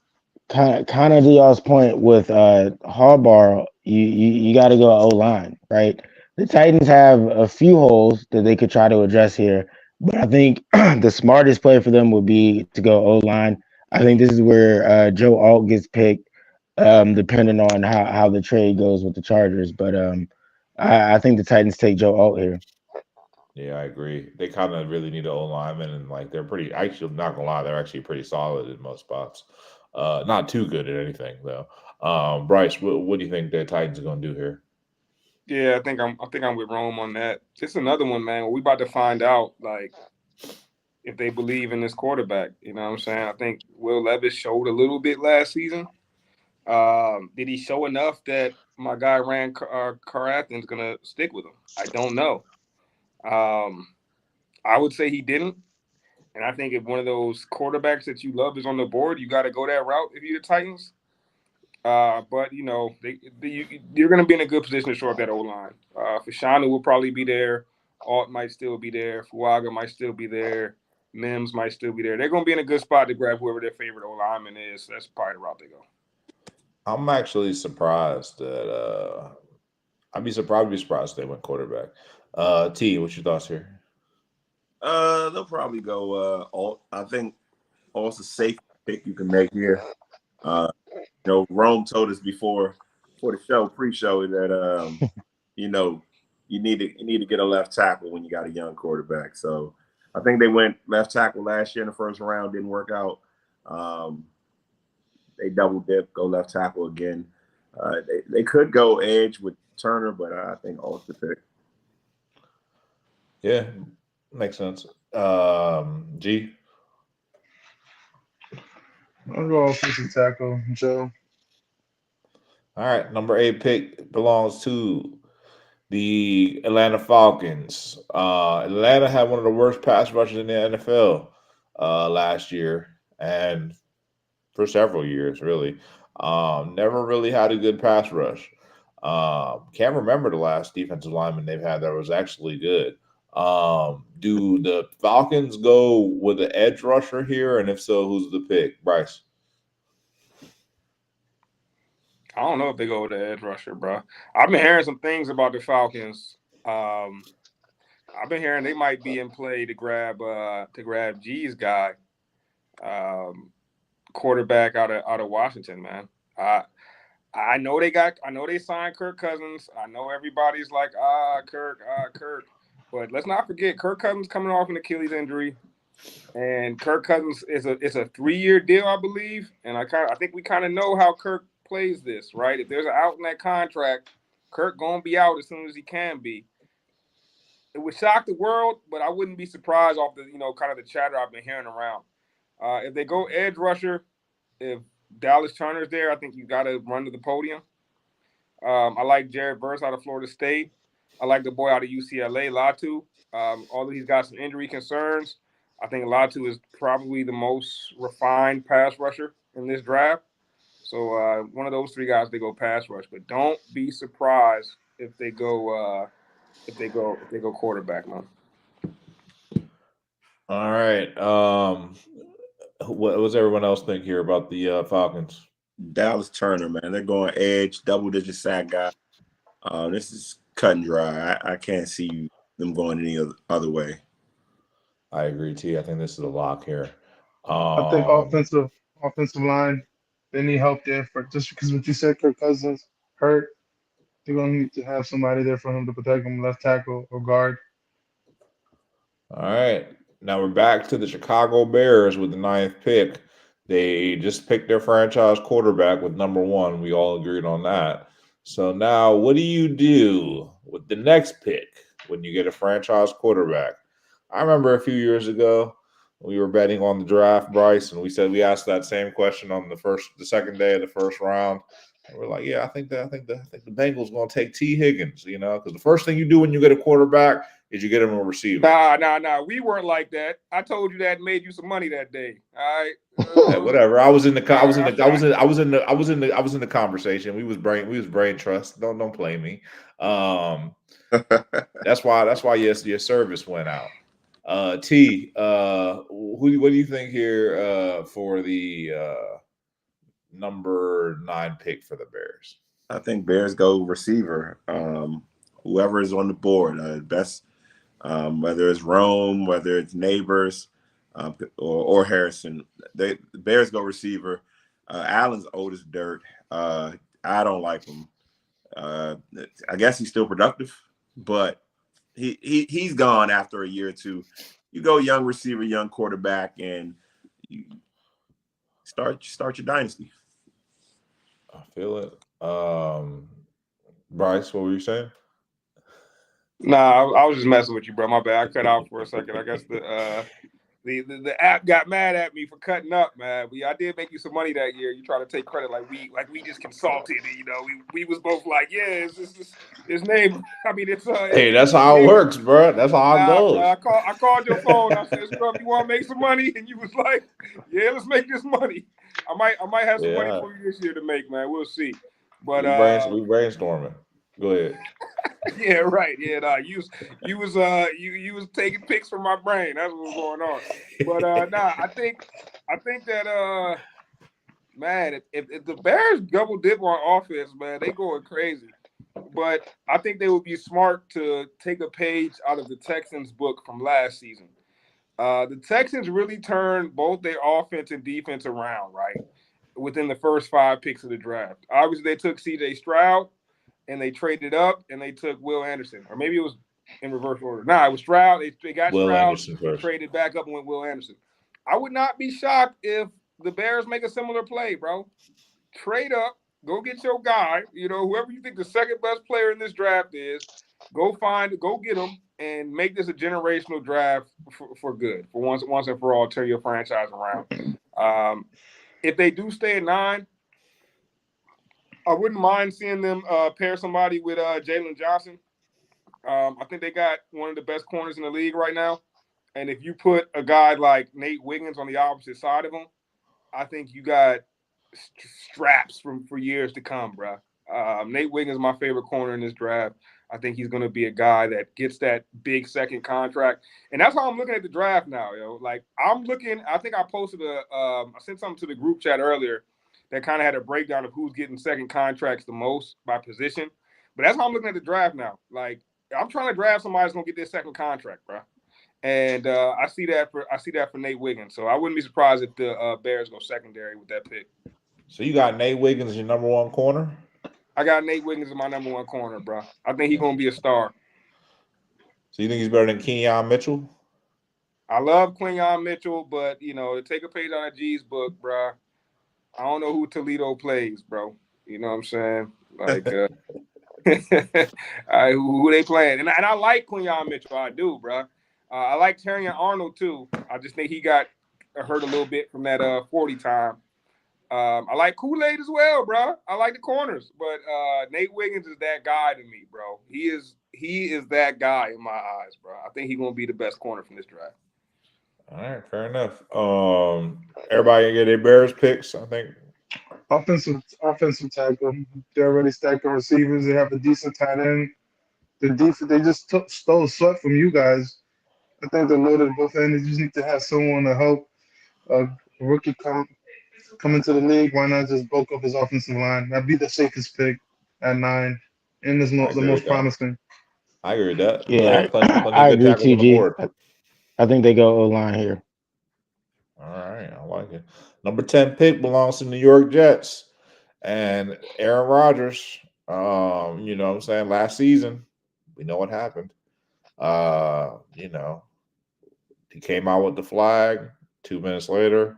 A: kind of to y'all's point with Harbaugh, you got to go O-line, right? The Titans have a few holes that they could try to address here, but I think the smartest play for them would be to go O-line. I think this is where Joe Alt gets picked, depending on how the trade goes with the Chargers. But I think the Titans take Joe Alt here.
F: Yeah, I agree. They kind of really need an O-lineman, and like they're pretty. Actually, not gonna lie, they're actually pretty solid in most spots. Not too good at anything though. Bryce, what do you think the Titans are gonna do here?
C: Yeah, I think I'm with Rome on that. It's another one, man. We about to find out, like, if they believe in this quarterback. You know what I'm saying? I think Will Levis showed a little bit last season. Did he show enough that my guy Rand Carthen's gonna stick with him? I don't know. I would say he didn't. And I think if one of those quarterbacks that you love is on the board, you got to go that route if you're the Titans. But, you know, you're going to be in a good position to shore up that O-line. Fashanu will probably be there. Alt might still be there. Fuaga might still be there. Mims might still be there. They're going to be in a good spot to grab whoever their favorite O-lineman is. So that's probably the route they go.
F: I'm actually surprised that I'd be surprised if they went quarterback. T, what's your thoughts here?
D: They'll probably go Alt. I think Alt's a safe pick you can make here. You know, Rome told us before the show, pre-show, that you know, you need to get a left tackle when you got a young quarterback. So I think they went left tackle last year in the first round, didn't work out. They double dip, go left tackle again. They could go edge with Turner, but I think Alt's the pick.
F: Yeah, makes sense. G?
G: I'll go offensive tackle, Joe.
F: All right, number 8 pick belongs to the Atlanta Falcons. Atlanta had one of the worst pass rushes in the NFL last year and for several years, really. Never really had a good pass rush. Can't remember the last defensive lineman they've had that was actually good. Do the Falcons go with an edge rusher here? And if so, who's the pick? Bryce?
C: I don't know if they go with the edge rusher, bro. I've been hearing some things about the Falcons. I've been hearing they might be in play to grab G's guy, quarterback out of Washington, man. I know they signed Kirk Cousins. I know everybody's like, Kirk. But let's not forget Kirk Cousins coming off an Achilles injury. And Kirk Cousins is a 3-year deal, I believe. And I think we kind of know how Kirk plays this, right? If there's an out in that contract, Kirk gonna be out as soon as he can be. It would shock the world, but I wouldn't be surprised off the kind of the chatter I've been hearing around. If they go edge rusher, if Dallas Turner's there, I think you got to run to the podium. I like Jared Verse out of Florida State. I like the boy out of UCLA, Latu. Although he's got some injury concerns, I think Latu is probably the most refined pass rusher in this draft. So one of those three guys, they go pass rush. But don't be surprised if they go quarterback, man.
F: All right. What does everyone else think here about the Falcons?
D: Dallas Turner, man, they're going edge, double-digit sack guy. This is cut and dry. I can't see them going any other way.
F: I agree, T. I think this is a lock here.
G: I think offensive line, they need help there just because what you said, Kirk Cousins hurt. They're gonna need to have somebody there for him to protect him, left tackle or guard.
F: All right. Now we're back to the Chicago Bears with the 9th pick. They just picked their franchise quarterback with number 1. We all agreed on that. So now what do you do with the next pick when you get a franchise quarterback? I remember a few years ago we were betting on the draft, Bryce, and we asked that same question on the second day of the first round. And we're like, yeah, I think the Bengals going to take T. Higgins, because the first thing you do when you get a quarterback is you get him a receiver.
C: Nah. We weren't like that. I told you that and made you some money that day. All right.
F: Yeah, whatever. I was in the conversation. We was brain trust. Don't play me. That's why your service went out. T, what do you think here for the number 9 pick for the Bears?
D: I think Bears go receiver. Whoever is on the board, best, whether it's Rome, whether it's Neighbors, or Harrison. The Bears go receiver. Allen's old as dirt. I don't like him. I guess he's still productive, but he's gone after a year or two. You go young receiver, young quarterback, and you start your dynasty.
F: I feel it. Bryce, what were you saying?
C: Nah, I was just messing with you, bro. My bad. I cut out for a second. I guess the app got mad at me for cutting up, man. I did make you some money that year. You try to take credit like we just consulted. We was both like, yeah, it's his name. I mean, it's
F: hey, that's how it works, bro. That's how it goes.
C: Bro, I called your phone. I said, "Scrub, you want to make some money?" And you was like, "Yeah, let's make this money." I might have some money for you this year to make, man. We'll see. But
F: we brainstorming. Go ahead.
C: Yeah, right. Yeah, nah, you was taking pics from my brain. That's what was going on. But I think that man, if the Bears double dip on offense, man, they going crazy. But I think they would be smart to take a page out of the Texans' book from last season. The Texans really turned both their offense and defense around, right, within the first 5 picks of the draft. Obviously, they took C.J. Stroud, and they traded up, and they took Will Anderson. Or maybe it was in reverse order. Nah, it was Stroud. They got
F: Will
C: Stroud, traded back up and went Will Anderson. I would not be shocked if the Bears make a similar play, bro. Trade up, go get your guy. Whoever you think the second best player in this draft is, go get him, and make this a generational draft for good, for once and for all. Turn your franchise around. If they do stay at 9, I wouldn't mind seeing them pair somebody with Jalen Johnson. I think they got one of the best corners in the league right now. And if you put a guy like Nate Wiggins on the opposite side of him, I think you got straps for years to come, bro. Nate Wiggins is my favorite corner in this draft. I think he's going to be a guy that gets that big second contract. And that's how I'm looking at the draft now, yo. Like, I'm looking – I think I posted I sent something to the group chat earlier. that kind of had a breakdown of who's getting second contracts the most by position. But that's how I'm looking at the draft now. Like, I'm trying to draft somebody that's gonna get their second contract, bro. And I see that for Nate Wiggins. So I wouldn't be surprised if the Bears go secondary with that pick.
F: So you got Nate Wiggins as your number one corner?
C: I got Nate Wiggins as my number one corner, bro. I think he's gonna be a star.
F: So you think he's better than Kenyon Mitchell?
C: I love Quinyon Mitchell, but to take a page out of G's book, bro. I don't know who Toledo plays, bro. You know what I'm saying? Like, who they playing? And I like Quinyon Mitchell. I do, bro. I like Terrion Arnold too. I just think he got hurt a little bit from that 40 time. I like Kool-Aid as well, bro. I like the corners, but Nate Wiggins is that guy to me, bro. He is that guy in my eyes, bro. I think he's gonna be the best corner from this draft.
F: All right, fair enough. Everybody get their Bears picks, I think.
G: Offensive tackle. They're already stacking receivers. They have a decent tight end. The defense, they just stole sweat from you guys. I think they're loaded at both ends. You just need to have someone to help a rookie come into the league. Why not just bulk up his offensive line? That'd be the safest pick at 9, and the most promising.
F: I agree with that.
A: Yeah, I agree, TG. I think they go O-line here.
F: All right, I like it. Number 10 pick belongs to New York Jets and Aaron Rodgers. You know what I'm saying? Last season, we know what happened. He came out with the flag. 2 minutes later,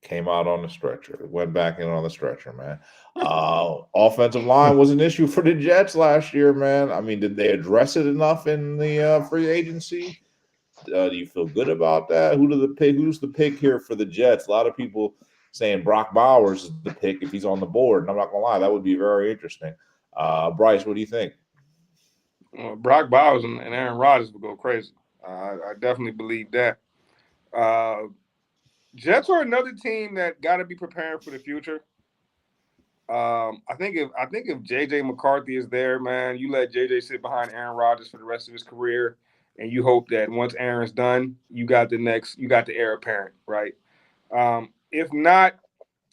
F: came out on the stretcher. Went back in on the stretcher, man. Offensive line was an issue for the Jets last year, man. I mean, did they address it enough in the free agency? Do you feel good about that? Who's the pick here for the Jets? A lot of people saying Brock Bowers is the pick if he's on the board. And I'm not gonna lie, that would be very interesting. Bryce, what do you think?
C: Brock Bowers and Aaron Rodgers would go crazy. I definitely believe that. Jets are another team that got to be preparing for the future. I think if JJ McCarthy is there, man, you let JJ sit behind Aaron Rodgers for the rest of his career. And you hope that once Aaron's done, you got the heir apparent, right? If not,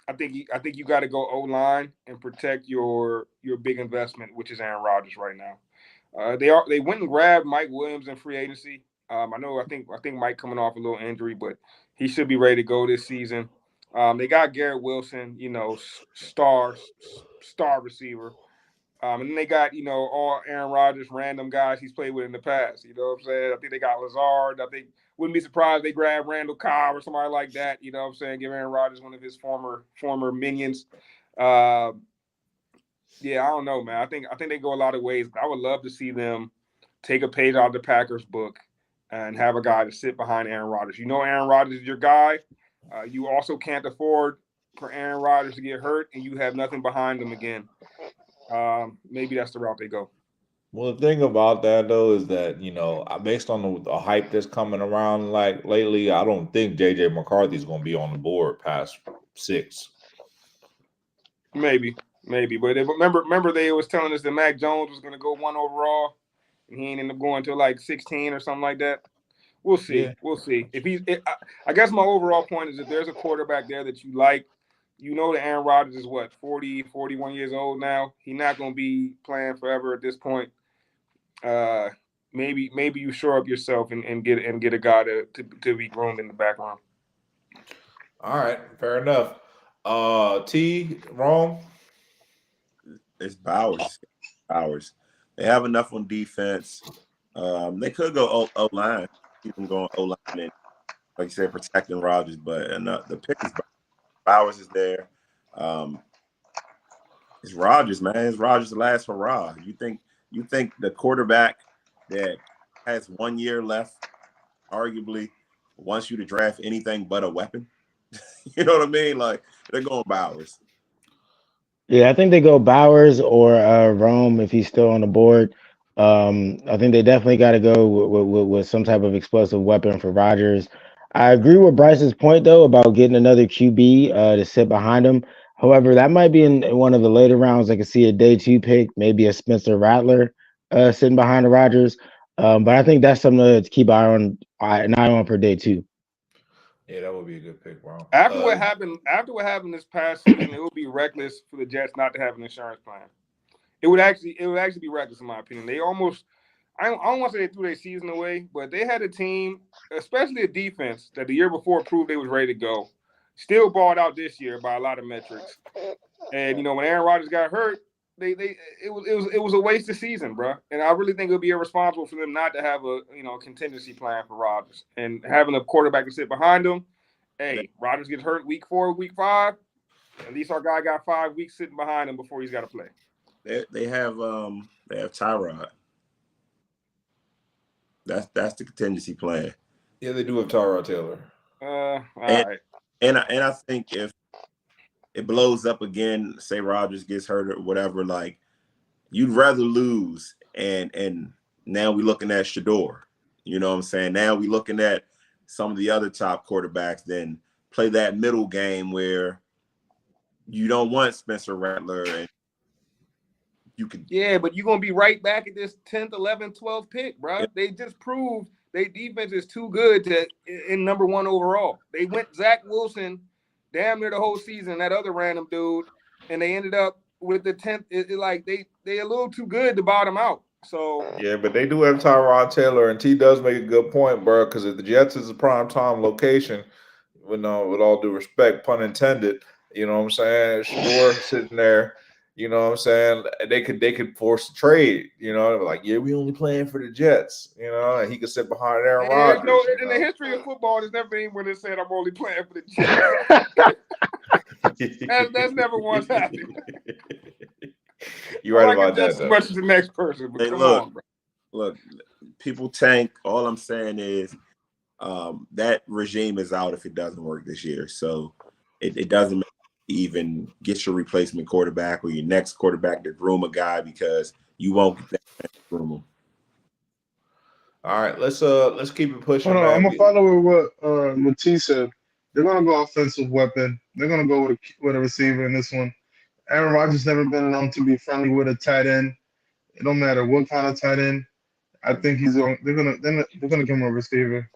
C: I think you got to go O-line and protect your big investment, which is Aaron Rodgers right now. They went and grabbed Mike Williams in free agency. I think Mike coming off a little injury, but he should be ready to go this season. They got Garrett Wilson, star receiver. And then they got, all Aaron Rodgers random guys he's played with in the past. You know what I'm saying? I think they got Lazard. I think wouldn't be surprised they grab Randall Cobb or somebody like that. You know what I'm saying? Give Aaron Rodgers one of his former minions. I don't know, man. I think they go a lot of ways. I would love to see them take a page out of the Packers book and have a guy to sit behind Aaron Rodgers. Aaron Rodgers is your guy. You also can't afford for Aaron Rodgers to get hurt and you have nothing behind him again. Maybe that's the route they go.
F: Well, the thing about that though is that based on the hype that's coming around like lately, I don't think JJ McCarthy is going to be on the board past 6.
C: Maybe, but remember they was telling us that Mac Jones was going to go 1 overall, and he ain't end up going until like 16 or something like that. We'll see. Yeah. We'll see. I guess my overall point is if there's a quarterback there that you like. That Aaron Rodgers is 40, 41 years old now. He's not going to be playing forever at this point. Maybe you shore up yourself and get a guy to be groomed in the background.
F: All right, fair enough. Rome?
D: It's Bowers. They have enough on defense. They could go O-line. Keep them going O-line and, like you said, protecting Rodgers. But the pick is Bowers is there. It's Rodgers, man. It's Rodgers' last hurrah. You think the quarterback that has 1 year left, arguably, wants you to draft anything but a weapon? You know what I mean? Like, they're going Bowers.
A: Yeah, I think they go Bowers or Rome if he's still on the board. I think they definitely got to go with some type of explosive weapon for Rodgers. I agree with Bryce's point, though, about getting another QB to sit behind him. However, that might be in one of the later rounds. I could see a day 2 pick, maybe a Spencer Rattler sitting behind the Rodgers. But I think that's something to keep an eye on for day 2.
F: Yeah, that would be a good pick, bro.
C: After what happened this past season, it would be reckless for the Jets not to have an insurance plan. It would actually be reckless in my opinion. They almost, I don't want to say they threw their season away, but they had a team, especially a defense, that the year before proved they was ready to go. Still balled out this year by a lot of metrics. And when Aaron Rodgers got hurt, it was a wasted season, bro. And I really think it would be irresponsible for them not to have a contingency plan for Rodgers and having a quarterback to sit behind him. Hey, Rodgers gets hurt week 4, week 5. At least our guy got 5 weeks sitting behind him before he's got to play.
D: They have Tyrod. That's the contingency plan.
F: Yeah, they do have Tyrod Taylor.
C: All right.
D: And I think if it blows up again, say Rodgers gets hurt or whatever, like you'd rather lose and now we're looking at Shador. You know what I'm saying? Now we're looking at some of the other top quarterbacks, then play that middle game where you don't want Spencer Rattler and you could.
C: Yeah, but you're gonna be right back at this 10th, 11th, 12th pick, bro. Yeah. They just proved their defense is too good in number 1 overall. They went Zach Wilson damn near the whole season, that other random dude, and they ended up with the 10th. They a little too good to bottom out. So
F: yeah, but they do have Tyrod Taylor, and T does make a good point, bro. Because if the Jets is a prime time location, with all due respect, pun intended, you know what I'm saying? Shador sitting there, you know what I'm saying? They could force a trade, like, yeah, we only playing for the Jets, and he could sit behind Aaron Rodgers.
C: In the history of football, there's never been when it said I'm only playing for the Jets. that's never once happened.
F: You're right about that.
C: As much as the next person, but come on, bro.
D: Look, people tank. All I'm saying is that regime is out if it doesn't work this year. So it doesn't matter even get your replacement quarterback or your next quarterback to groom a guy because you won't get that groom him.
F: All right, let's keep it pushing.
G: Hold on, I'm gonna follow with what T said. They're gonna go offensive weapon. They're gonna go with a receiver in this one. Aaron Rodgers never been known to be friendly with a tight end. It don't matter what kind of tight end. I think they're gonna give him a receiver.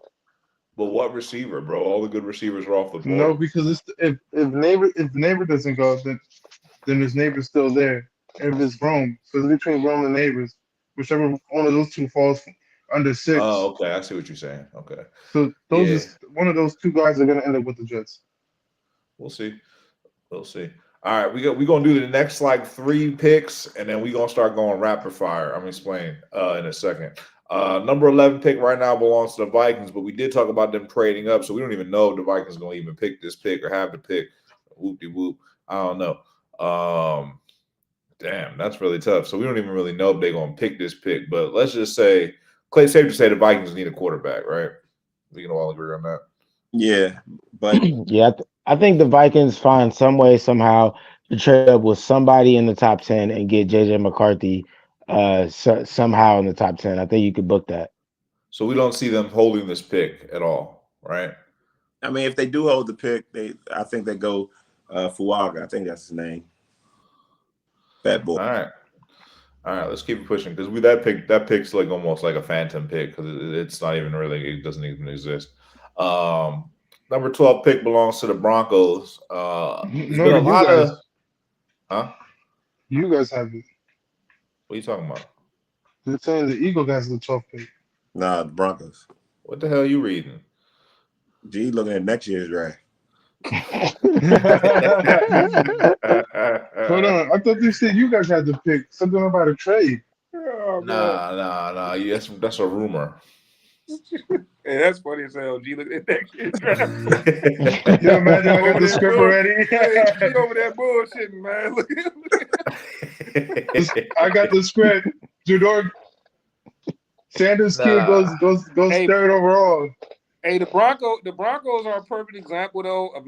F: But what receiver, bro? All the good receivers are off the board.
G: No, because if neighbor doesn't go, then his neighbor's still there. If it's Rome, so it's between Rome and neighbors, whichever one of those two falls under 6.
F: Oh, okay, I see what you're saying. Okay,
G: so one of those 2 guys are gonna end up with the Jets.
F: We'll see. All right, we're gonna do the next 3 picks, and then we're gonna start going rapid fire. I'm explaining in a second. Number 11 pick right now belongs to the Vikings, but we did talk about them trading up, so we don't even know if the Vikings are going to even pick this pick or have the pick. Whoop-de-whoop. I don't know. Damn, that's really tough. So we don't even really know if they're going to pick this pick, but let's just say, Clay, safe to say the Vikings need a quarterback, right? We can all agree on that.
D: Yeah, but
A: yeah, I think the Vikings find some way somehow to trade up with somebody in the top 10 and get JJ McCarthy somehow in the top 10. I think you could book that.
F: So we don't see them holding this pick at all, right?
D: I mean, if they do hold the pick, I think they go Fuaga. I think that's his name. Fat boy.
F: All right. Let's keep it pushing because that pick's almost like a phantom pick because it's not even really, it doesn't even exist. Number 12 pick belongs to the Broncos.
G: You guys have it.
F: What are you talking about?
G: They're saying the Eagles has the 12th pick.
D: Nah, the Broncos.
F: What the hell are you reading?
D: Gee, looking at next year's draft.
G: Hold on. I thought you said you guys had the pick. Something about a trade.
C: Oh,
F: nah. That's a rumor.
C: Hey, that's funny as hell. G, look at that kid.
G: Yo, man, I got the script already.
C: Hey, over there bullshitting, man. Look
G: at I got the script. Jador Sanders' kid goes
C: hey,
G: 3rd overall.
C: Hey, the Broncos are a perfect example though of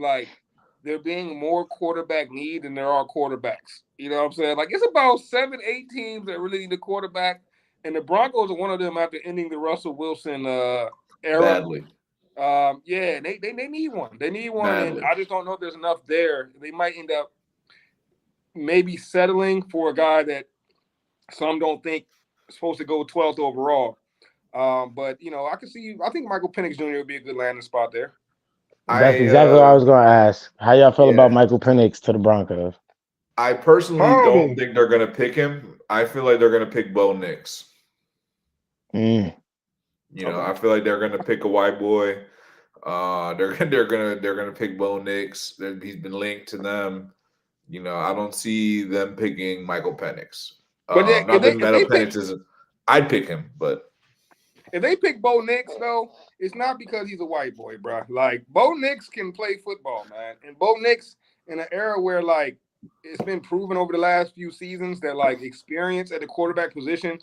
C: there being more quarterback need than there are quarterbacks. You know what I'm saying? It's about 7, 8 teams that really need a quarterback. And the Broncos are one of them after ending the Russell Wilson era.
F: Badly.
C: Yeah, they need one. They need one, badly. And I just don't know if there's enough there. They might end up maybe settling for a guy that some don't think is supposed to go 12th overall. But I can see. I think Michael Penix Jr. would be a good landing spot there.
A: That's exactly what I was going to ask. How y'all feel
F: Yeah,
A: about Michael Penix to the Broncos?
F: I personally don't
G: Horrible.
F: think they're gonna pick him. I feel like they're gonna pick Bo Nix.
A: Mm.
F: I feel like they're gonna pick a white boy. They're gonna pick Bo Nix. He's been linked to them. I don't see them picking Michael Penix.
C: But
F: Not that Michael Penix isn't. I'd pick him, but
C: if they pick Bo Nix though, it's not because he's a white boy, bro. Like Bo Nix can play football, man, and Bo Nix in an era where like it's been proven over the last few seasons that like experience at the quarterback position,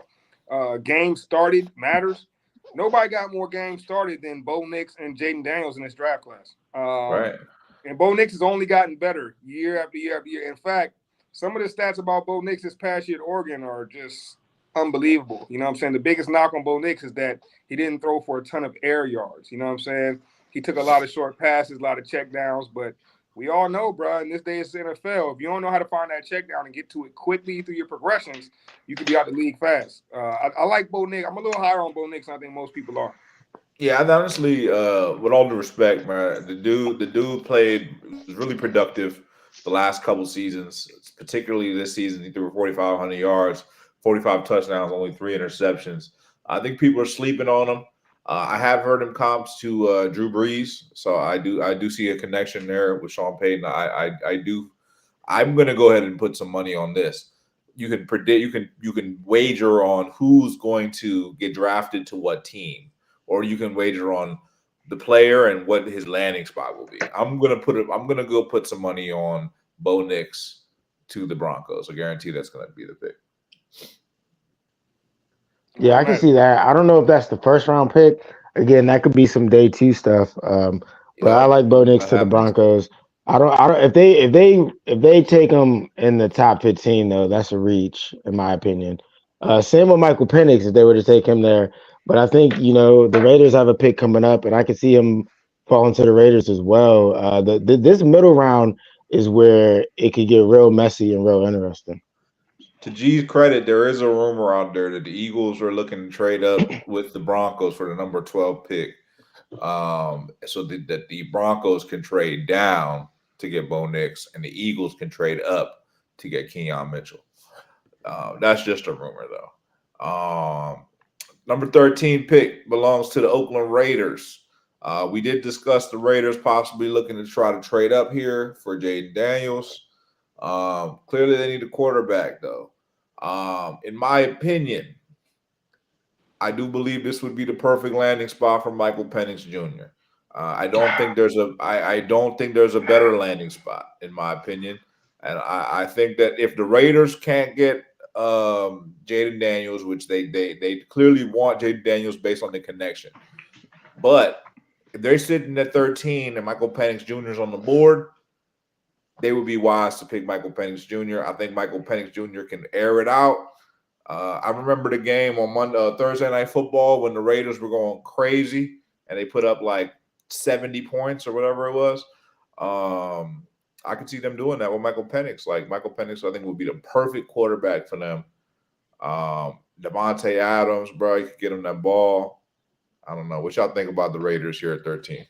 C: games started matters. Nobody got more games started than Bo Nix and Jaden Daniels in this draft class.
F: right.
C: And Bo Nix has only gotten better year after year after year. In fact, some of the stats about Bo Nix this past year at Oregon are just unbelievable. You know what I'm saying? The biggest knock on Bo Nix is that he didn't throw for a ton of air yards. You know what I'm saying? He took a lot of short passes, a lot of check downs, but we all know, bro, in this day it's the NFL. If you don't know how to find that check down and get to it quickly through your progressions, you could be out the league fast. I like Bo Nix. I'm a little higher on Bo Nix than I think most people are.
F: Yeah, and honestly, with all due respect, man, the dude was really productive the last couple seasons, particularly this season. He threw 4,500 yards, 45 touchdowns, only 3 interceptions. I think people are sleeping on him. I have heard him comps to Drew Brees, so I do see a connection there with Sean Payton. I do. I'm going to go ahead and put some money on this. You can predict. You can wager on who's going to get drafted to what team, or you can wager on the player and what his landing spot will be. I'm gonna go put some money on Bo Nix to the Broncos. I guarantee that's gonna be the pick.
A: Yeah, I can see that. I don't know if that's the first round pick. Again, that could be some day 2 stuff. But I like Bo Nix to the Broncos. I don't. If they take him in the top 15 though, that's a reach in my opinion. Same with Michael Penix if they were to take him there. But I think the Raiders have a pick coming up, and I could see him falling to the Raiders as well. This middle round is where it could get real messy and real interesting.
F: To G's credit, there is a rumor out there that the Eagles are looking to trade up with the Broncos for the number 12 pick, so that the Broncos can trade down to get Bo Nix, and the Eagles can trade up to get Keon Mitchell. That's just a rumor, though. Number 13 pick belongs to the Oakland Raiders. We did discuss the Raiders possibly looking to try to trade up here for Jaden Daniels. Clearly, they need a quarterback, though. In my opinion, I do believe this would be the perfect landing spot for Michael Penix Jr. I don't think there's a better landing spot, in my opinion. And I think that if the Raiders can't get Jaden Daniels, which they clearly want Jaden Daniels based on the connection, but if they're sitting at 13 and Michael Penix Jr. is on the board, they would be wise to pick Michael Penix Jr. I think Michael Penix Jr. can air it out. I remember the game on Thursday Night Football when the Raiders were going crazy and they put up like 70 points or whatever it was. I could see them doing that with Michael Penix. Like Michael Penix, I think would be the perfect quarterback for them. Devontae Adams, bro, you could get him that ball. I don't know. What y'all think about the Raiders here at 13?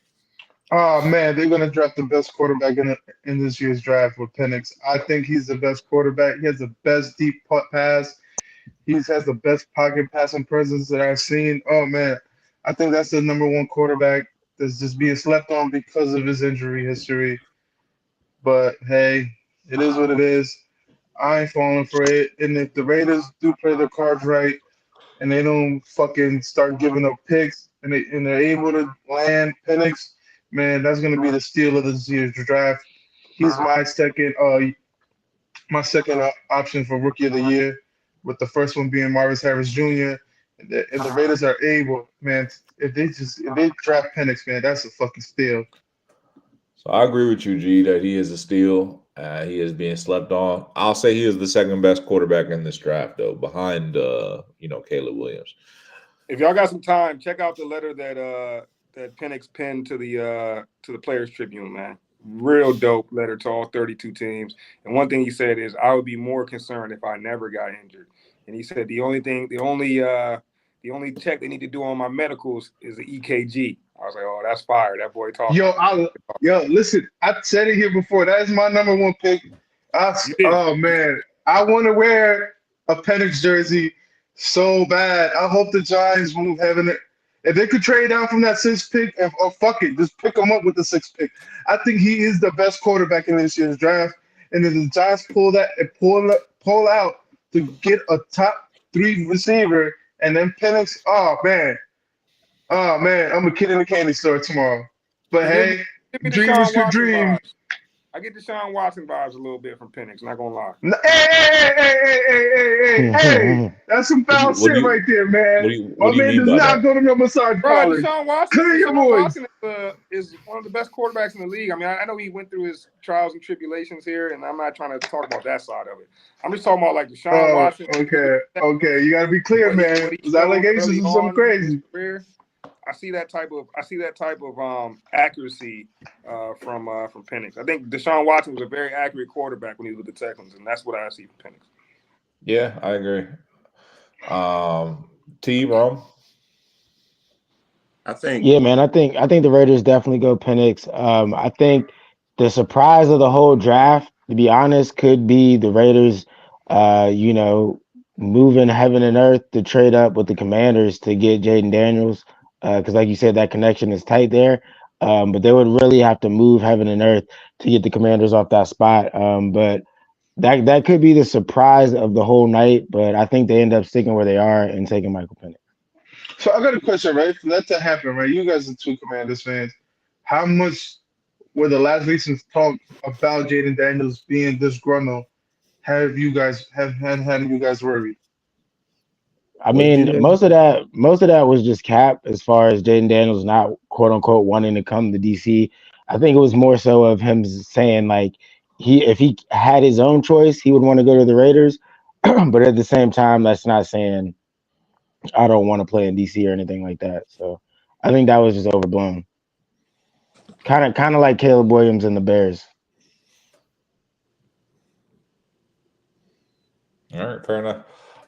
G: Oh man, they're gonna draft the best quarterback in this year's draft with Penix. I think he's the best quarterback. He has the best deep pass. He has the best pocket passing presence that I've seen. Oh man, I think that's the number 1 quarterback that's just being slept on because of his injury history. But hey, it is what it is. I ain't falling for it. And if the Raiders do play their cards right and they don't fucking start giving up picks and they're able to land Penix, man, that's gonna be the steal of this year's draft. He's my second option for Rookie of the Year, with the first one being Marvis Harris Jr. And the Raiders are able, man, if they draft Penix, man, that's a fucking steal.
F: So I agree with you, G, that he is a steal. He is being slept on. I'll say he is the second best quarterback in this draft, though, behind Caleb Williams.
C: If y'all got some time, check out the letter that Penix penned to the Players Tribune, man. Real dope letter to all 32 teams. And one thing he said is, I would be more concerned if I never got injured. And he said the only check they need to do on my medicals is the EKG. I was like, oh, that's fire. That boy talking.
G: Listen, I said it here before. That is my number one pick.
C: You did.
G: Oh man, I want to wear a Penix jersey so bad. I hope the Giants move heaven. If they could trade down from that 6th pick, or fuck it, just pick him up with the 6th pick. I think he is the best quarterback in this year's draft. And if the Giants pull out to get a top 3 receiver, and then Penix, oh man, I'm a kid in the candy store tomorrow. But hey,
C: Give me
G: dreamers
C: Deshaun
G: could
C: Watson
G: dream.
C: vibes. I get Deshaun Watson vibes a little bit from Penix, not gonna lie.
G: Hey, that's some foul
F: What do
G: shit
F: you-
G: right there, man.
F: what do you
G: My man
F: mean
G: does
F: by
G: not
F: that?
G: go to no massage
C: Bro,
G: parlor.
C: Deshaun Watson,
G: Clear your
C: Deshaun
G: voice.
C: Watson is one of the best quarterbacks in the league. I mean, I know he went through his trials and tribulations here, and I'm not trying to talk about that side of it. I'm just talking about like Deshaun Watson.
G: Okay. You gotta be clear,
C: What
G: man.
C: he
G: Those
C: showed
G: allegations
C: early
G: are something
C: on in
G: crazy.
C: his career, I see that type of accuracy from Penix. I think Deshaun Watson was a very accurate quarterback when he was with the Texans, and that's what I see from Penix.
F: Yeah, I agree. T, Rome.
D: I think.
A: Yeah, man. I think the Raiders definitely go Penix. I think the surprise of the whole draft, to be honest, could be the Raiders. Moving heaven and earth to trade up with the Commanders to get Jaden Daniels, because like you said, that connection is tight there. But they would really have to move heaven and earth to get the Commanders off that spot. But that could be the surprise of the whole night. But I think they end up sticking where they are and taking Michael Penix.
G: So I got a question, right? For that to happen, right? You guys are 2 Commanders fans. How much were the last recent talk about Jaden Daniels being disgruntled have you guys worried?
A: I mean, most of that was just cap as far as Jaden Daniels not quote unquote wanting to come to DC. I think it was more so of him saying like if he had his own choice, he would want to go to the Raiders. But at the same time, that's not saying I don't want to play in DC or anything like that. So I think that was just overblown. Kind of like Caleb Williams and the Bears.
F: All right, fair enough.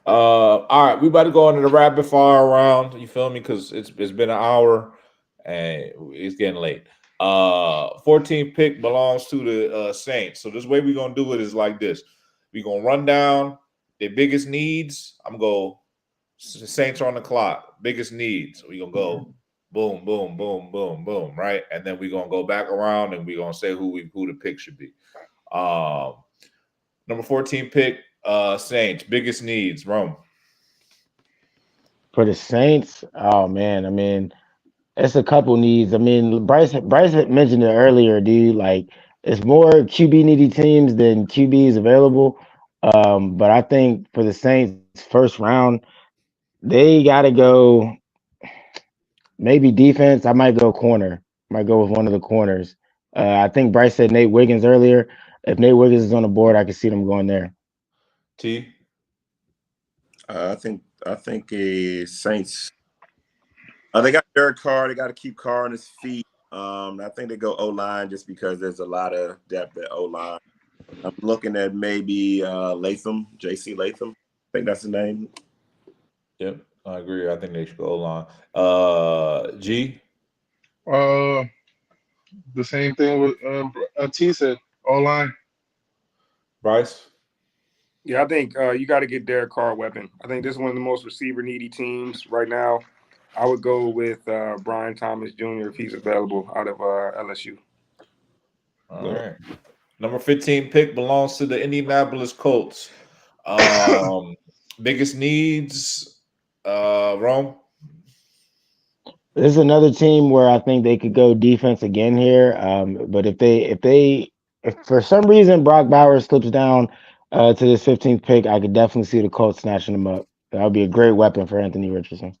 F: All right, we about to go into the rapid fire round. You feel me? Because it's been an hour and it's getting late. 14th pick belongs to the Saints. So this way we're gonna do it is like this. We're gonna run down their biggest needs. I'm gonna go Saints are on the clock. Biggest needs. We're gonna go boom, boom, boom, boom, boom, right? And then we're gonna go back around and we're gonna say who the pick should be. Number 14 pick. Saints, biggest needs, Rome.
A: For the Saints, oh man, I mean, it's a couple needs. I mean, Bryce had mentioned it earlier, dude. Like, it's more QB needy teams than QBs available. But I think for the Saints, first round, they got to go. Maybe defense. I might go corner. Might go with one of the corners. I think Bryce said Nate Wiggins earlier. If Nate Wiggins is on the board, I can see them going there.
F: T.
D: I think a Saints. They got Derek Carr. They got to keep Carr on his feet. I think they go O-line just because there's a lot of depth at O-line. I'm looking at maybe Latham, J.C. Latham. I think that's his name.
F: Yep, I agree. I think they should go O-line. G.
G: The same thing with T said, O-line.
F: Bryce.
C: Yeah, I think you got to get Derek Carr a weapon. I think this is one of the most receiver needy teams right now. I would go with Brian Thomas Jr. if he's available out of LSU.
F: All right. Number 15 pick belongs to the Indianapolis Colts. Biggest needs, Rome.
A: This is another team where I think they could go defense again here. But if for some reason Brock Bowers slips down to this 15th pick, I could definitely see the Colts snatching him up. That would be a great weapon for Anthony Richardson.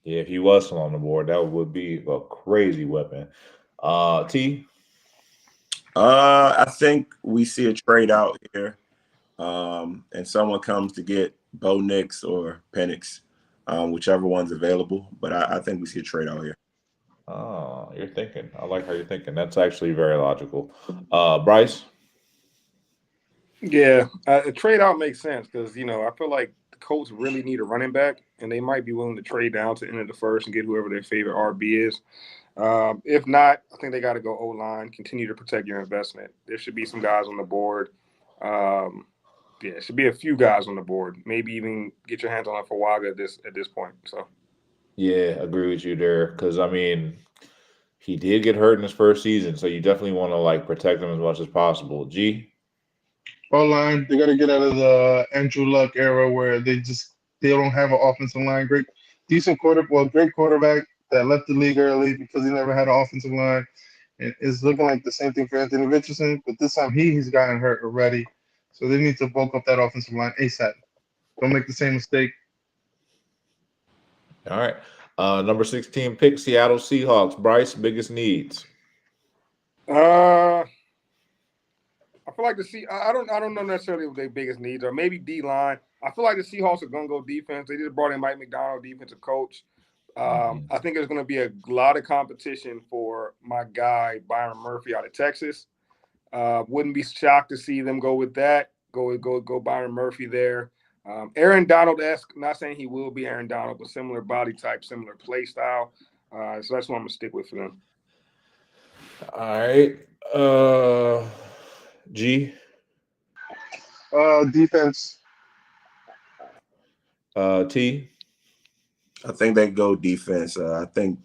F: Yeah, if he was still on the board, that would be a crazy weapon. T.
D: I think we see a trade out here, and someone comes to get Bo Nix or Penix, whichever one's available. But I think we see a trade out here.
F: Oh, you're thinking. I like how you're thinking. That's actually very logical. Bryce.
C: Yeah, a trade out makes sense because I feel like the Colts really need a running back, and they might be willing to trade down to the end of the first and get whoever their favorite RB is. If not, I think they got to go O-line, continue to protect your investment. There should be some guys on the board. Yeah, should be a few guys on the board. Maybe even get your hands on Fawaga at this point. So
F: Yeah, agree with you there. Because I mean, he did get hurt in his first season, so you definitely want to like protect him as much as possible. G.
G: O-line, they got to get out of the Andrew Luck era where they don't have an offensive line. Great quarterback that left the league early because he never had an offensive line. And it's looking like the same thing for Anthony Richardson, but this time he's gotten hurt already. So they need to bulk up that offensive line ASAP. Don't make the same mistake.
F: All right. Number 16 pick, Seattle Seahawks. Bryce, biggest needs.
C: I feel like I don't know necessarily what their biggest needs are. Maybe D-line. I feel like the Seahawks are gonna go defense. They just brought in Mike McDonald, defensive coach. I think there's gonna be a lot of competition for my guy Byron Murphy out of Texas. Wouldn't be shocked to see them go with that. Go Byron Murphy there. Aaron Donald-esque. Not saying he will be Aaron Donald, but similar body type, similar play style. So that's what I'm gonna stick with for them.
F: All right. G.
G: Defense.
F: T.
D: I think they go defense. I think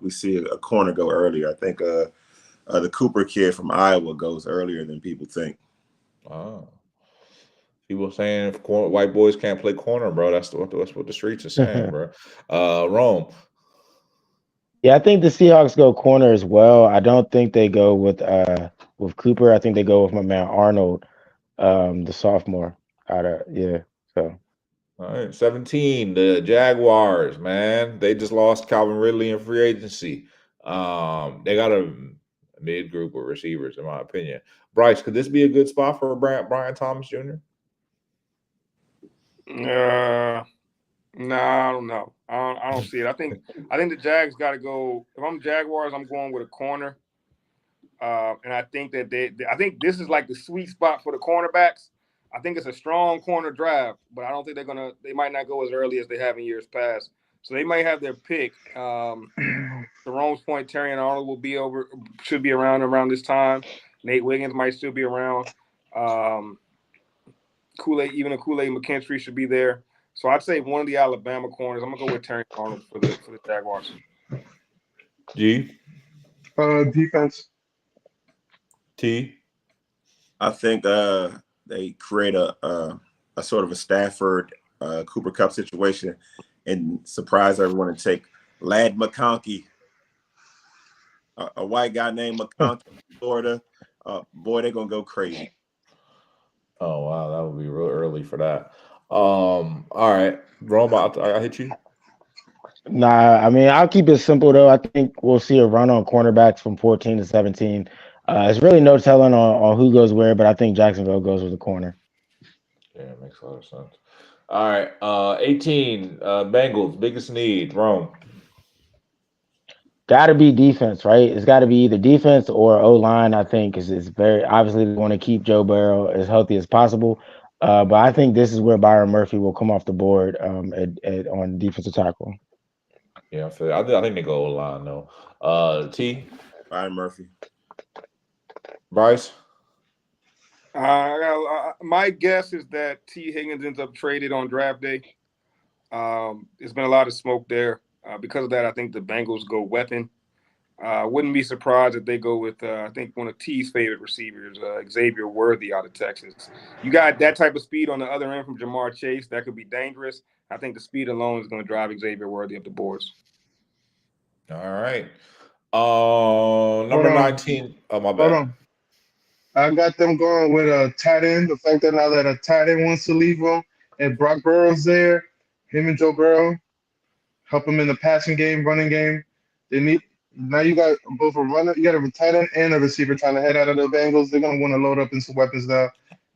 D: we see a corner go earlier. I think the Cooper kid from Iowa goes earlier than people think.
F: Oh. People saying if white boys can't play corner, bro. That's what the streets are saying, bro. Rome.
A: Yeah, I think the Seahawks go corner as well. I don't think they go with Cooper. I think they go with my man Arnold, the sophomore. So.
F: All right, 17. The Jaguars, man. They just lost Calvin Ridley in free agency. They got a mid group of receivers, in my opinion. Bryce, could this be a good spot for Brian Thomas Jr.?
C: No, I don't know. I don't see it. I think the Jags got to go. If I'm Jaguars, I'm going with a corner. And I think that I think this is like the sweet spot for the cornerbacks. I think it's a strong corner draft, but I don't think they might not go as early as they have in years past. So they might have their pick. Jerome's point, Terrion Arnold should be around this time. Nate Wiggins might still be around. Kool-Aid McKinstry should be there. So I'd say one of the Alabama corners. I'm gonna go with Terrion Arnold for the Jaguars.
F: G.
G: Defense.
F: T.
D: I think they create a sort of a Stafford Cooper Kupp situation and surprise everyone and take Ladd McConkey, a white guy named McConkey, Florida. Boy, they're gonna go crazy.
F: Oh wow, that would be real early for that. All right, Rome, I hit you.
A: Nah, I mean I'll keep it simple though. I think we'll see a run on cornerbacks from 14 to 17. It's really no telling on who goes where, but I think Jacksonville goes with the corner.
F: Yeah, it makes a lot of sense. All right, 18 Bengals biggest need. Rome.
A: Got to be defense, right? It's got to be either defense or O-line. I think is very obviously they want to keep Joe Burrow as healthy as possible. But I think this is where Byron Murphy will come off the board on defensive tackle.
F: Yeah, I think they go O-line though. T.
D: Byron Murphy.
F: Bryce.
C: My guess is that T. Higgins ends up traded on draft day. There's been a lot of smoke there. Because of that, I think the Bengals go weapon. Wouldn't be surprised if they go with, I think, one of T's favorite receivers, Xavier Worthy out of Texas. You got that type of speed on the other end from Jamar Chase. That could be dangerous. I think the speed alone is going to drive Xavier Worthy up the boards.
F: All right. Number 19. Oh, my bad.
G: Hold on. I got them going with a tight end. The fact that now that a tight end wants to leave them and Brock Burrow's there, him and Joe Burrow, help him in the passing game, running game. Now you got both a runner, you got a tight end and a receiver trying to head out of the Bengals. They're gonna want to load up in some weapons now,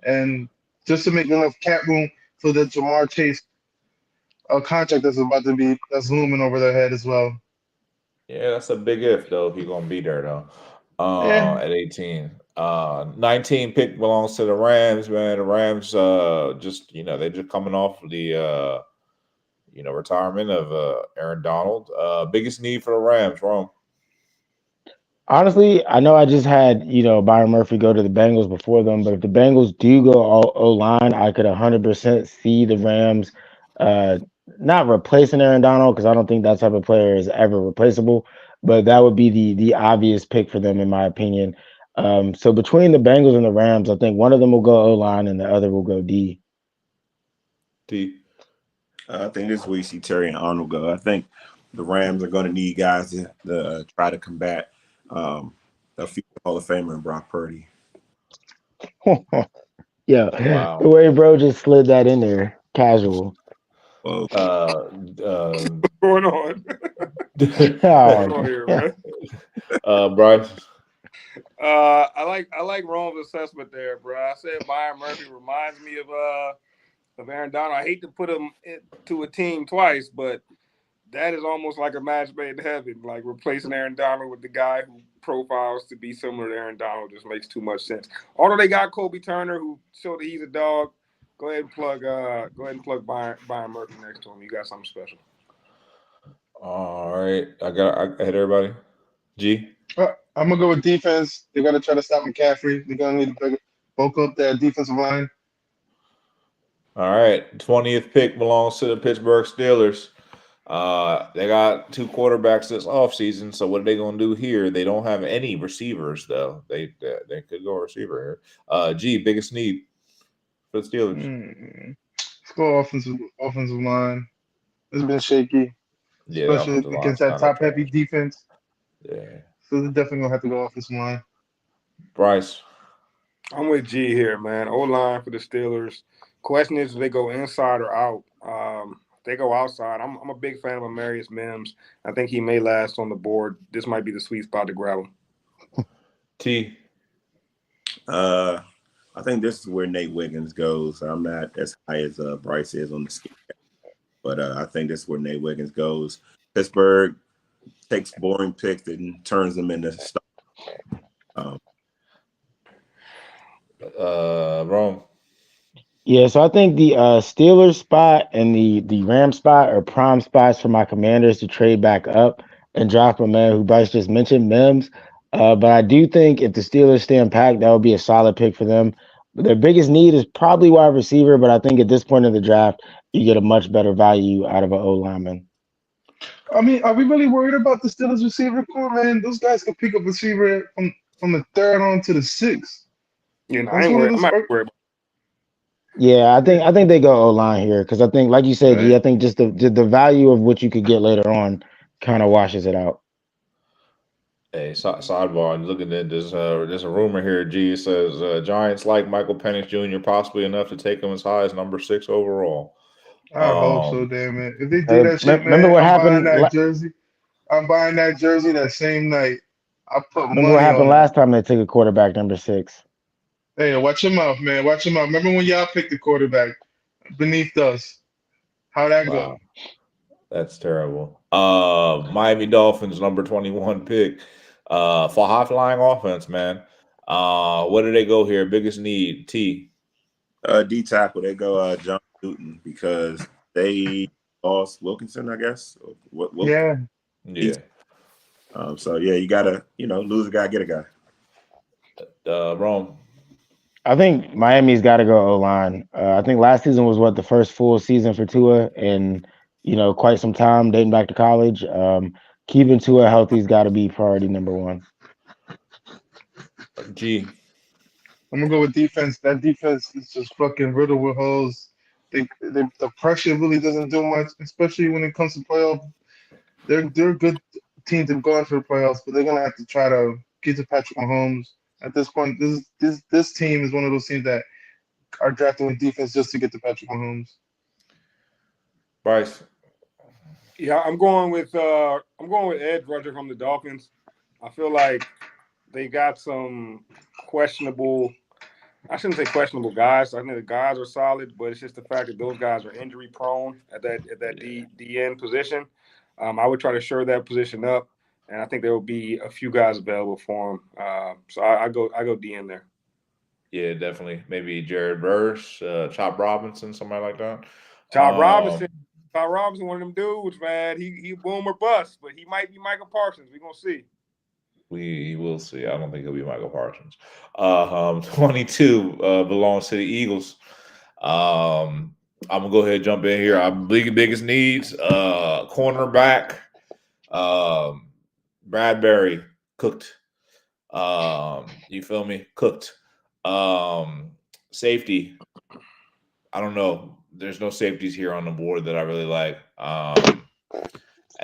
G: and just to make enough cap room for the Jamar Chase contract that's looming over their head as well.
F: Yeah, that's a big if though. If you're gonna be there though, at 18. 19 pick belongs to the Rams, man. The Rams, they're just coming off the retirement of Aaron Donald. Biggest need for the Rams, Rome.
A: Honestly, I know I just had, Byron Murphy go to the Bengals before them, but if the Bengals do go O-line, I could 100% see the Rams uh not replacing Aaron Donald because I don't think that type of player is ever replaceable, but that would be the obvious pick for them in my opinion. So between the Bengals and the Rams, I think one of them will go O-line and the other will go D.
F: T.
D: I think this is where you see Terry and Arnold go. I think the Rams are going to need guys to try to combat a future Hall of Famer in Brock Purdy.
A: Yeah,
F: Wow.
A: the way bro just slid that in there, casual.
D: Well,
C: What's going on? What's going on here, man?
F: Bryce.
C: I like Rome's assessment there, bro. I said Byron Murphy reminds me of Aaron Donald. I hate to put him to a team twice, but that is almost like a match made in heaven. Like replacing Aaron Donald with the guy who profiles to be similar to Aaron Donald just makes too much sense. Although they got Kobe Turner, who showed that he's a dog. Go ahead and plug Byron Murphy next to him. You got something special.
F: All right, I hit everybody. G.
G: I'm gonna go with defense. They're gonna try to stop McCaffrey. They're gonna need to bulk up that defensive line.
F: All right, 20th pick belongs to the Pittsburgh Steelers. They got 2 quarterbacks this offseason, so what are they gonna do here? They don't have any receivers though. They could go receiver here. G, biggest need for the Steelers.
G: Let's go offensive line. It's been shaky,
F: Yeah,
G: especially against that top-heavy defense.
F: Yeah.
G: So they're definitely gonna have to go offensive line.
F: Bryce.
C: I'm with G here, man. O-line for the Steelers. Question is, do they go inside or out? If they go outside, I'm a big fan of Amarius Mims. I think he may last on the board. This might be the sweet spot to grab him.
F: T.
D: I think this is where Nate Wiggins goes. I'm not as high as Bryce is on the scale, but I think this is where Nate Wiggins goes. Pittsburgh takes boring picks and turns them into stars.
F: Rome.
A: Yeah, so I think the Steelers spot and the Ram spot are prime spots for my Commanders to trade back up and draft my man who Bryce just mentioned, Mims. But I do think if the Steelers stand packed, that would be a solid pick for them. Their biggest need is probably wide receiver, but I think at this point in the draft, you get a much better value out of an O lineman.
G: I mean, are we really worried about the Steelers receiver core, man? Those guys can pick up receiver from the 3rd on to the 6th.
C: You know, I'm not worried about.
A: Yeah, I think they go O line here because I think, like you said, right. I think just the value of what you could get later on kind of washes it out.
F: Hey, sidebar. Looking at this, there's a rumor here. G says Giants like Michael Penix Jr. possibly enough to take him as high as number 6 overall.
G: I hope so, damn it. If they do that shit,
A: remember
G: man,
A: what happened?
G: I'm buying that jersey that same night. I put
A: remember
G: money
A: what happened
G: on
A: last time they took a quarterback number 6.
G: Hey, watch your mouth, man. Watch your mouth. Remember when y'all picked the quarterback beneath us? How'd that go?
F: That's terrible. Miami Dolphins number 21 pick. For high-flying offense, man. Where do they go here? Biggest need, T.
D: D tackle. They go John Newton because they lost Wilkinson, I guess.
G: Yeah.
D: So yeah, you gotta lose a guy, get a
F: guy. Rome.
A: I think Miami's got to go O-line. I think last season was the first full season for Tua in quite some time, dating back to college. Keeping Tua healthy's got to be priority number 1.
F: G.
G: I'm gonna go with defense. That defense is just fucking riddled with holes. The pressure really doesn't do much, especially when it comes to playoffs. They're a good team to go into the playoffs, but they're gonna have to try to get to Patrick Mahomes. At this point, this team is one of those teams that are drafting with defense just to get to Patrick Mahomes.
F: Bryce.
C: Yeah, I'm going with Ed Rusher from the Dolphins. I feel like they got some questionable. I shouldn't say questionable guys. I think the guys are solid, but it's just the fact that those guys are injury prone at that DN position. I would try to shore that position up. And I think there will be a few guys available for him. So I go DN there.
F: Yeah, definitely. Maybe Jared Verse, Chop Robinson, somebody like that.
C: Chop Robinson, one of them dudes, man. He boom or bust, but he might be Michael Parsons. We're gonna see.
F: We will see. I don't think it'll be Michael Parsons. 22 belongs to the Eagles. I'm gonna go ahead and jump in here. Our biggest needs, cornerback, Bradbury cooked. You feel me? Cooked. Safety. I don't know. There's no safeties here on the board that I really like. And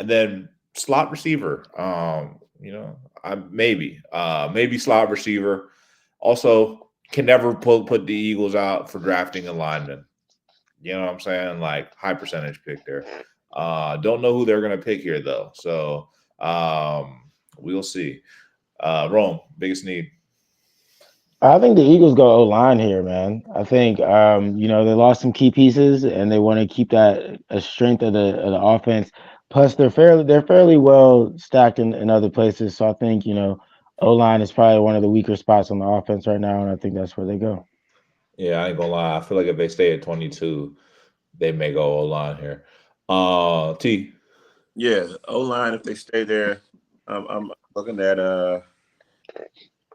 F: then slot receiver. Maybe slot receiver. Also, can never put the Eagles out for drafting a lineman. You know what I'm saying? Like high percentage pick there. Don't know who they're gonna pick here though. So we'll see. Rome, biggest need.
A: I think the Eagles go O-line here, man. I think they lost some key pieces and they want to keep that a strength of the offense. Plus they're fairly well stacked in other places. So I think, O-line is probably one of the weaker spots on the offense right now, and I think that's where they go.
F: Yeah, I ain't gonna lie. I feel like if they stay at 22, they may go O-line here. T.
D: Yeah, O-line, if they stay there, I'm looking at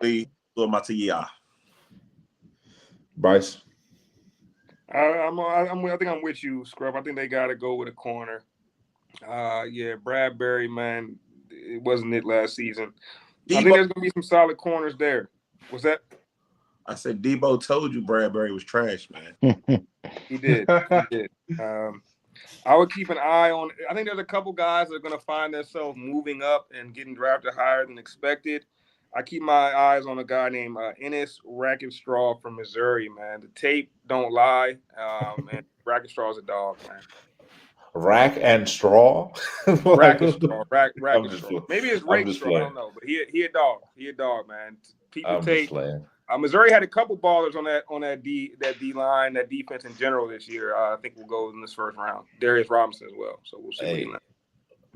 D: Lee Matiya.
F: Bryce.
C: I think I'm with you, Scrub. I think they got to go with a corner. Bradbury, man, it wasn't it last season. I think there's gonna be some solid corners there. What's that?
D: I said Debo told you Bradbury was trash, man.
C: He did. I would keep an eye on. I think there's a couple guys that are going to find themselves moving up and getting drafted higher than expected. I keep my eyes on a guy named Ennis Racketstraw from Missouri, man. The tape don't lie, and Racketstraw is a dog, man.
F: Rack and straw.
C: Racketstraw. Maybe it's Racketstraw. I don't know, but he a dog. He a dog, man. People tape. Missouri had a couple ballers on that D line, that defense in general this year. I think we'll go in this first round. Darius Robinson as well. So we'll see.
F: Hey,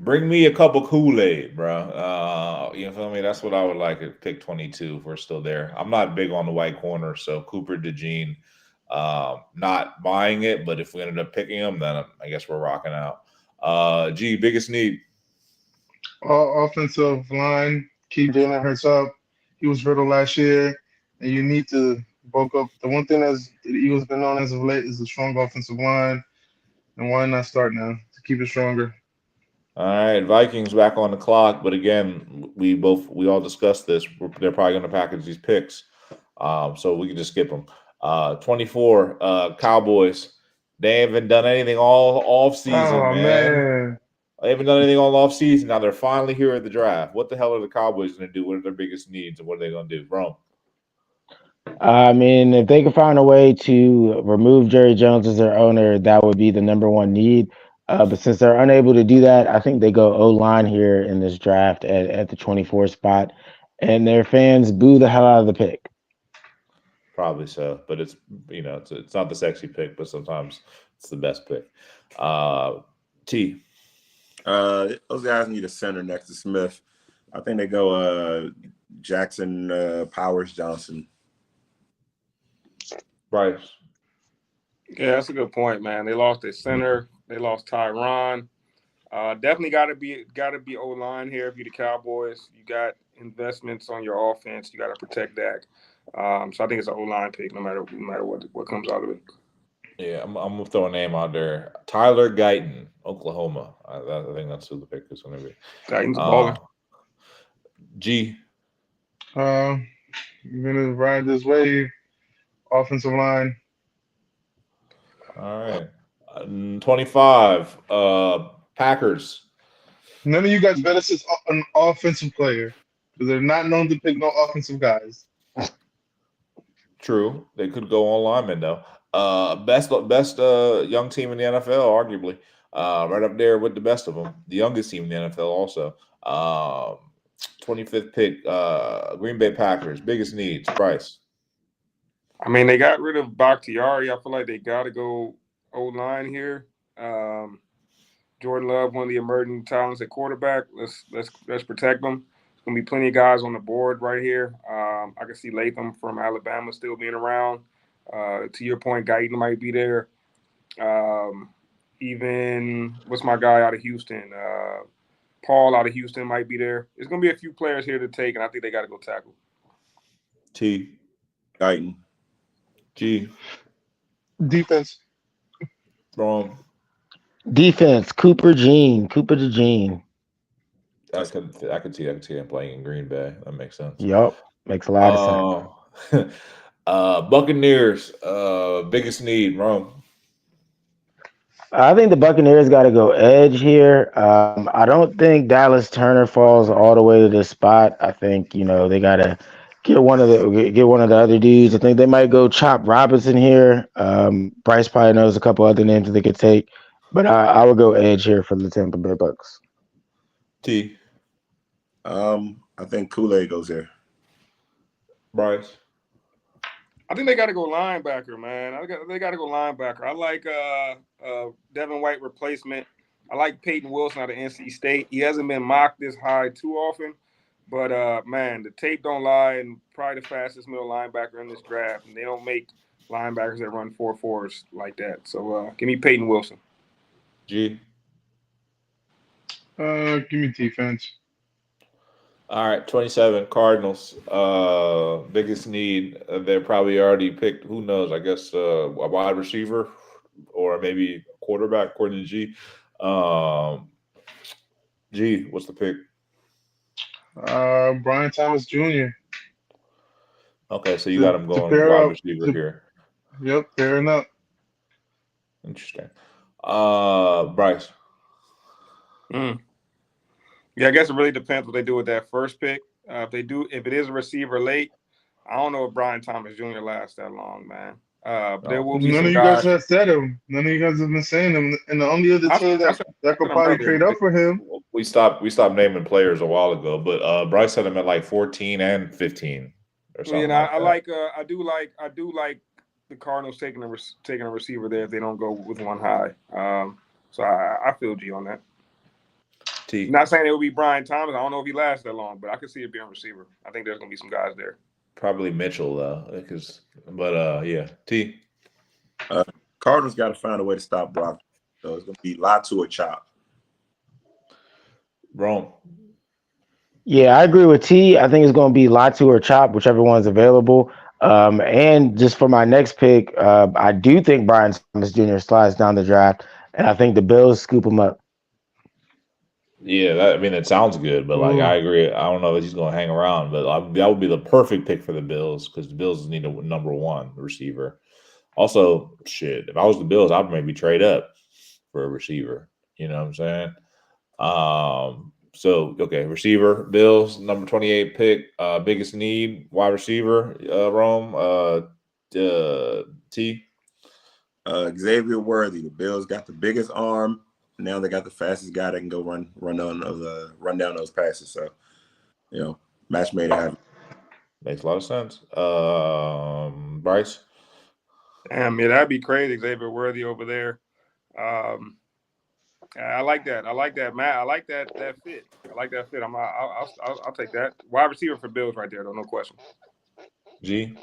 F: bring me a cup of Kool-Aid, bro. You feel me? That's what I would like at pick 22 if we're still there. I'm not big on the white corner, so Cooper DeJean, not buying it. But if we ended up picking him, then I guess we're rocking out. Biggest need?
G: Offensive line. Keep Jalen Hurts up. He was hurt last year. And you need to bulk up. The one thing that's the Eagles been on as of late is a strong offensive line. And why not start now to keep it stronger?
F: All right, Vikings back on the clock. But again, we all discussed this. They're probably going to package these picks. So we can just skip them. 24, Cowboys. They haven't done anything all off season, man. They haven't done anything all off season. Now they're finally here at the draft. What the hell are the Cowboys going to do? What are their biggest needs, and what are they going to do? Rome.
A: I mean, if they could find a way to remove Jerry Jones as their owner, that would be the number one need. But since they're unable to do that, I think they go O-line here in this draft at the 24 spot, and their fans boo the hell out of the pick.
F: Probably so, but it's not the sexy pick, but sometimes it's the best pick. T.
D: Those guys need a center next to Smith. I think they go Jackson Powers Johnson.
F: Bryce.
C: Yeah, that's a good point, man. They lost their center. They lost Tyron. Definitely got to be O-line here. If you're the Cowboys, you got investments on your offense. You got to protect that. So I think it's an O-line pick, no matter what comes out of it.
F: Yeah, I'm gonna throw a name out there. Tyler Guyton, Oklahoma. I think that's who the pick is going to be.
C: Guyton's baller.
F: G.
G: I'm gonna ride this wave. Offensive line.
F: All right. 25. Packers.
G: None of you guys better sit an offensive player because they're not known to pick no offensive guys.
F: True. They could go on linemen though. Best young team in the NFL, arguably. Right up there with the best of them. The youngest team in the NFL also. 25th pick, Green Bay Packers. Biggest needs, Bryce.
C: I mean, they got rid of Bakhtiari. I feel like they got to go O-line here. Jordan Love, one of the emerging talents at quarterback. Let's protect them. There's gonna be plenty of guys on the board right here. I can see Latham from Alabama still being around. To your point, Guyton might be there. Even what's my guy out of Houston? Paul out of Houston might be there. There's gonna be a few players here to take, and I think they got to go tackle.
F: T.
D: Guyton.
F: G.
G: Defense.
F: Wrong.
A: Defense, Cooper DeJean.
F: I could see him playing in Green Bay. That makes sense.
A: Yup, makes a lot of sense.
F: Buccaneers, biggest need, Rome.
A: I think the Buccaneers got to go edge here. I don't think Dallas Turner falls all the way to this spot. I think they got to get one of the other dudes. I think they might go Chop Robinson here. Bryce probably knows a couple other names that they could take, but I would go edge here for the Tampa Bay Bucks.
F: T.
D: I think Kool-Aid goes there.
F: Bryce.
C: I think they got to go linebacker, man. They got to go linebacker. I like Devin White replacement. I like Peyton Wilson out of NC State. He hasn't been mocked this high too often, but man, the tape don't lie, and probably the fastest middle linebacker in this draft. And they don't make linebackers that run 4.4s like that. So give me Peyton Wilson.
F: G.
G: Give me defense.
F: All right, 27 Cardinals. Biggest need. They're probably already picked. Who knows? I guess a wide receiver or maybe quarterback, according to G. G, what's the pick?
G: Brian Thomas Jr.
F: Okay, so you got him going
G: pair
F: wide
G: up.
F: receiver here.
G: Yep, pairing up.
F: Interesting. Bryce.
C: Yeah, I guess it really depends what they do with that first pick. If it is a receiver late, I don't know if Brian Thomas Jr. lasts that long, man. There will be
G: None
C: some
G: of you guys have said him. None of you guys have been saying him. And the only other team that could probably trade up for him.
F: We stopped naming players a while ago, but Bryce had him at like 14 and 15 or something.
C: I do like the Cardinals taking a receiver there if they don't go with one high. So I feel G on that.
F: T.
C: Not saying it would be Brian Thomas. I don't know if he lasts that long, but I could see it being receiver. I think there's gonna be some guys there.
F: Probably Mitchell though, yeah. T.
D: Cardinals got to find a way to stop Brock. So it's gonna be Latu or Chop.
F: Rome.
A: Yeah, I agree with T. I think it's going to be Latu or Chop, whichever one's available. And just for my next pick, I do think Brian Thomas Jr. slides down the draft, and I think the Bills scoop him up.
F: Yeah, it sounds good, but I agree. I don't know if he's going to hang around, but that would be the perfect pick for the Bills because the Bills need a number one receiver. Also, shit, if I was the Bills, I'd maybe trade up for a receiver. You know what I'm saying? Receiver, Bills, number 28 pick, biggest need, wide receiver, Rome, T.
D: Xavier Worthy. The Bills got the biggest arm. Now they got the fastest guy that can go run down those passes. So, match made in heaven.
F: Makes a lot of sense. Bryce.
C: Damn, yeah, that'd be crazy. Xavier Worthy over there. I like that. Matt. I like that fit. I like that fit. I'll take that. Wide receiver for Bills right there, though, no question.
F: G.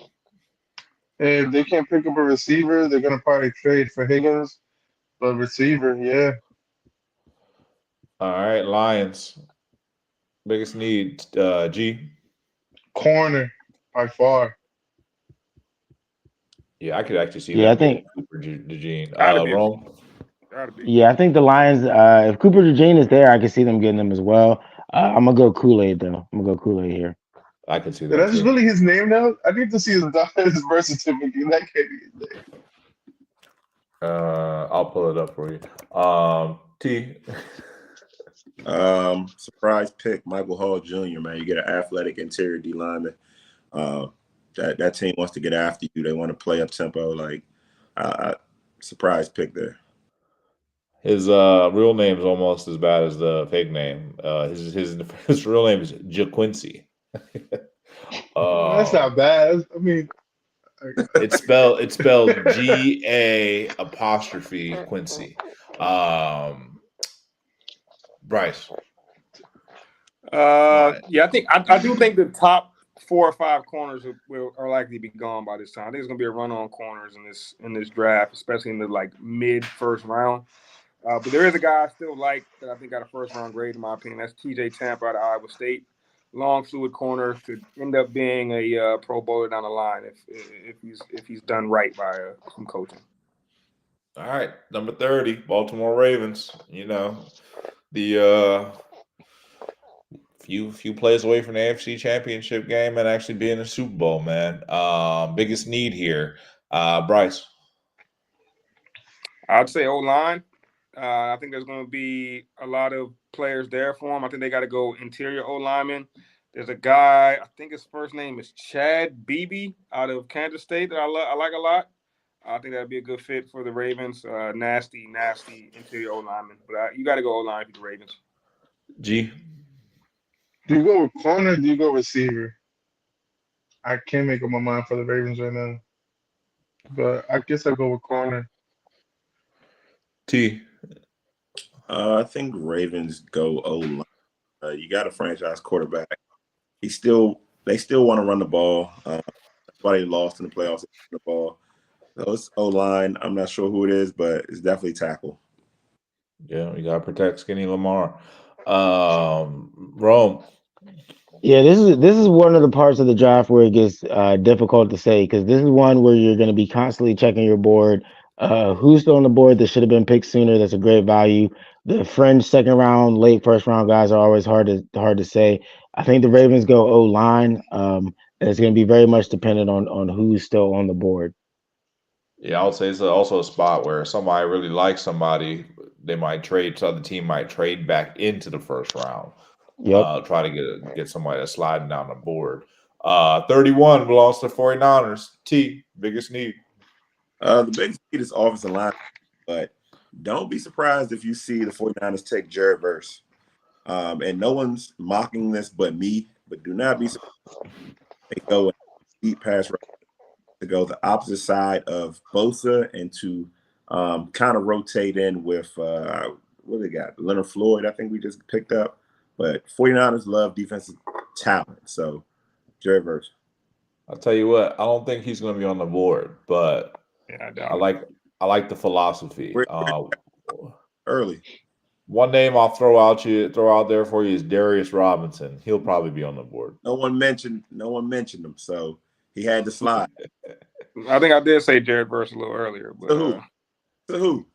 G: If they can't pick up a receiver, they're gonna probably trade for Higgins. But receiver, yeah.
F: All right, Lions. Biggest need, G.
G: Corner by far.
F: Yeah, I could actually see.
A: Yeah,
F: that
A: I think
F: Cooper DeJean.
C: Rome.
A: Yeah, I think the Lions. If Cooper DeJean is there, I can see them getting him as well. I'm gonna go Kool-Aid though. I'm gonna go Kool-Aid here.
F: I can see that.
G: That's really his name now. I need to see his birth certificate. That can't be his name.
F: I'll pull it up for you. T.
D: Surprise pick, Michael Hall Jr., man. You get an athletic interior D lineman. That team wants to get after you. They want to play up tempo. Surprise pick there.
F: His real name is almost as bad as the fake name. His real name is JaQuincy.
G: That's not bad. I mean,
F: it's spelled GA apostrophe Quincy. Bryce.
C: Yeah, I do think the top 4 or 5 corners are likely to be gone by this time. I think it's gonna be a run on corners in this draft, especially in the mid first round. But there is a guy I still like that I think got a first-round grade in my opinion. That's T.J. Tampa out of Iowa State. Long, fluid corner, could end up being a Pro Bowler down the line if he's done right by some coaching.
F: All right, number 30, Baltimore Ravens. You know, the few plays away from the AFC Championship game and actually being a Super Bowl, man. Biggest need here, Bryce.
C: I'd say O-line. I think there's going to be a lot of players there for him. I think they got to go interior O-lineman. There's a guy, I think his first name is Chad Beebe out of Kansas State that I like a lot. I think that'd be a good fit for the Ravens. Nasty interior O-lineman. But you got to go O-line for the Ravens.
F: G.
G: Do you go with corner or do you go receiver? I can't make up my mind for the Ravens right now. But I guess I go with corner.
F: T.
D: I think Ravens go O-line. You got a franchise quarterback. They still want to run the ball. That's why they lost in the playoffs. The ball. So it's O-line. I'm not sure who it is, but it's definitely tackle.
F: Yeah, you got to protect Skinny Lamar. Rome.
A: Yeah, this is one of the parts of the draft where it gets difficult to say because this is one where you're going to be constantly checking your board. Who's still on the board that should have been picked sooner? That's a great value. The fringe second round, late first round guys are always hard to say. I think the Ravens go O-line. And it's going to be very much dependent on who's still on the board.
F: Yeah, I would say it's also a spot where somebody really likes somebody, they might trade. So the team might trade back into the first round.
A: Yep.
F: Try to get somebody that's sliding down the board. 31 belongs to 49ers. T, biggest need.
D: The biggest need is offensive line, but don't be surprised if you see the 49ers take Jared Verse. And no one's mocking this but me, but do not be surprised they go and deep pass rush to go the opposite side of Bosa and to kind of rotate in with what they got? Leonard Floyd, I think we just picked up. But 49ers love defensive talent. So, Jared Verse.
F: I'll tell you what, I don't think he's going to be on the board, but
C: Yeah,
F: I like the philosophy.
D: Early.
F: One name I'll throw out there for you is Darius Robinson. He'll probably be on the board.
D: No one mentioned him, so he had to slide.
C: I think I did say Jared Verse a little earlier, but
D: To who?